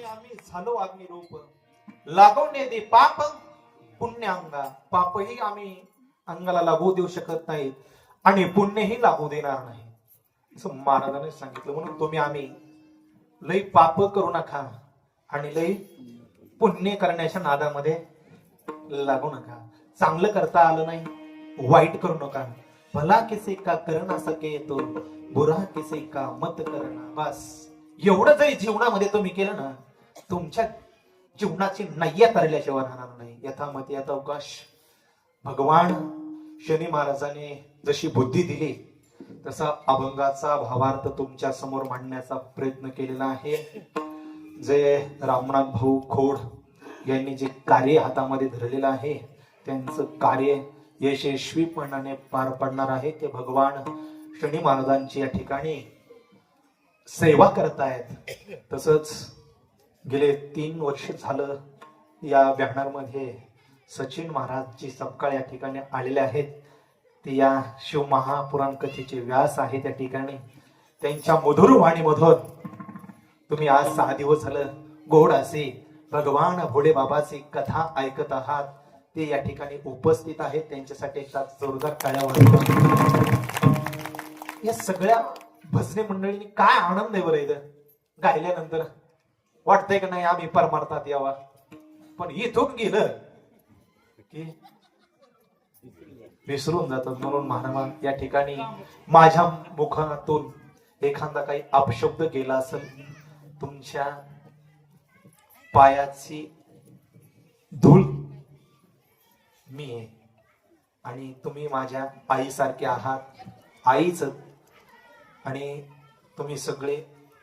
आम्ही झालो अग्निरूप लागवणे दे पाप पुण्य अंगा पापही आम्ही अंगाला लागू देऊ शकत नाही आणि पुण्यही लागू देणार नाही असं महाराजांनी सांगितलं. म्हणून तुम्ही आम्ही लई पाप करू नका आणि लई पुण्य करण्याच्या नादामध्ये लागू नका. चांगलं करता आलं नाही वाईट करू नका. भला किसी का कर ना सके तो बुरा किसी का मत करना. बस एवढं जरी जीवनामध्ये तुम्ही केलं ना तुमच्या जीवनाची नय्या तरल्याशिवाय राहणार नाही. यथामती यथा अवकाश. भगवान शनी महाराजांनी जशी बुद्धी दिली तसा अभंगाचा भावार्थ तुमच्या समोर मांडण्याचा प्रयत्न केलेला आहे. जे रामनाथ भाऊ खोड यांनी जे कार्य हातामध्ये धरलेलं आहे त्यांचं कार्य यशस्वीपणाने पार पडणार आहे. ते भगवान शनी महाराजांची या ठिकाणी सेवा करतायत. तसंच गेले 3 वर्ष झालं या बॅनर मध्ये सचिन महाराजची सपकाळ या ठिकाणी आलेले आहेत. ते या शिव महापुराण कथेचे व्यास आहेत. त्या ठिकाणी त्यांच्या मधुर वाणीमधून तुम्ही आज 6 दिवस झालं गोड असे भगवान भोळे बाबाची कथा ऐकत आहात. ते या ठिकाणी उपस्थित आहेत. त्यांच्यासाठी एकदा जोरदार टाळ्या वाजवा. या सगळ्या भजने मंडळींनी काय आनंद आहे बरं इथं गायल्यानंतर. वाटतंय का नाही आम्ही परमार्थात यावा. पण इथून गेलं की विसरून जातात. म्हणून महाराज या ठिकाणी माझ्या मुखातून एखादा काही अपशब्द गेला असेल तुमच्या पायाची धूळ मी आहे आणि तुम्ही माझ्या आईसारखे आहात. आईच आणि तुम्ही सगळे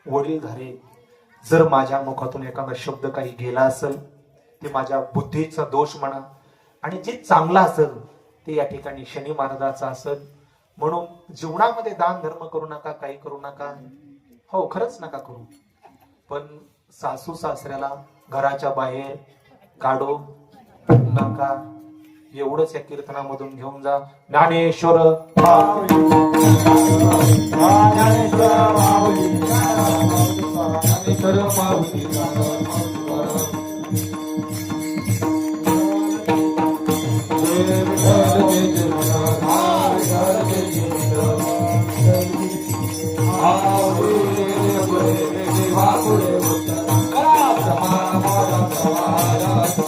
वडीलधारे. जर माझ्या मुखातून एखादा शब्द काही गेला असेल ते माझ्या बुद्धीचा दोष म्हणा आणि जे चांगला असेल ते या ठिकाणी शनी महाराजाचा असेल. म्हणून जीवनामध्ये दान धर्म करू नका काही करू नका. हो खरंच नका करू. पण सासू सासऱ्याला घराच्या बाहेर काढू नका. एवढंच या कीर्तनामधून घेऊन जा. ज्ञानेश्वर Ah, महाराज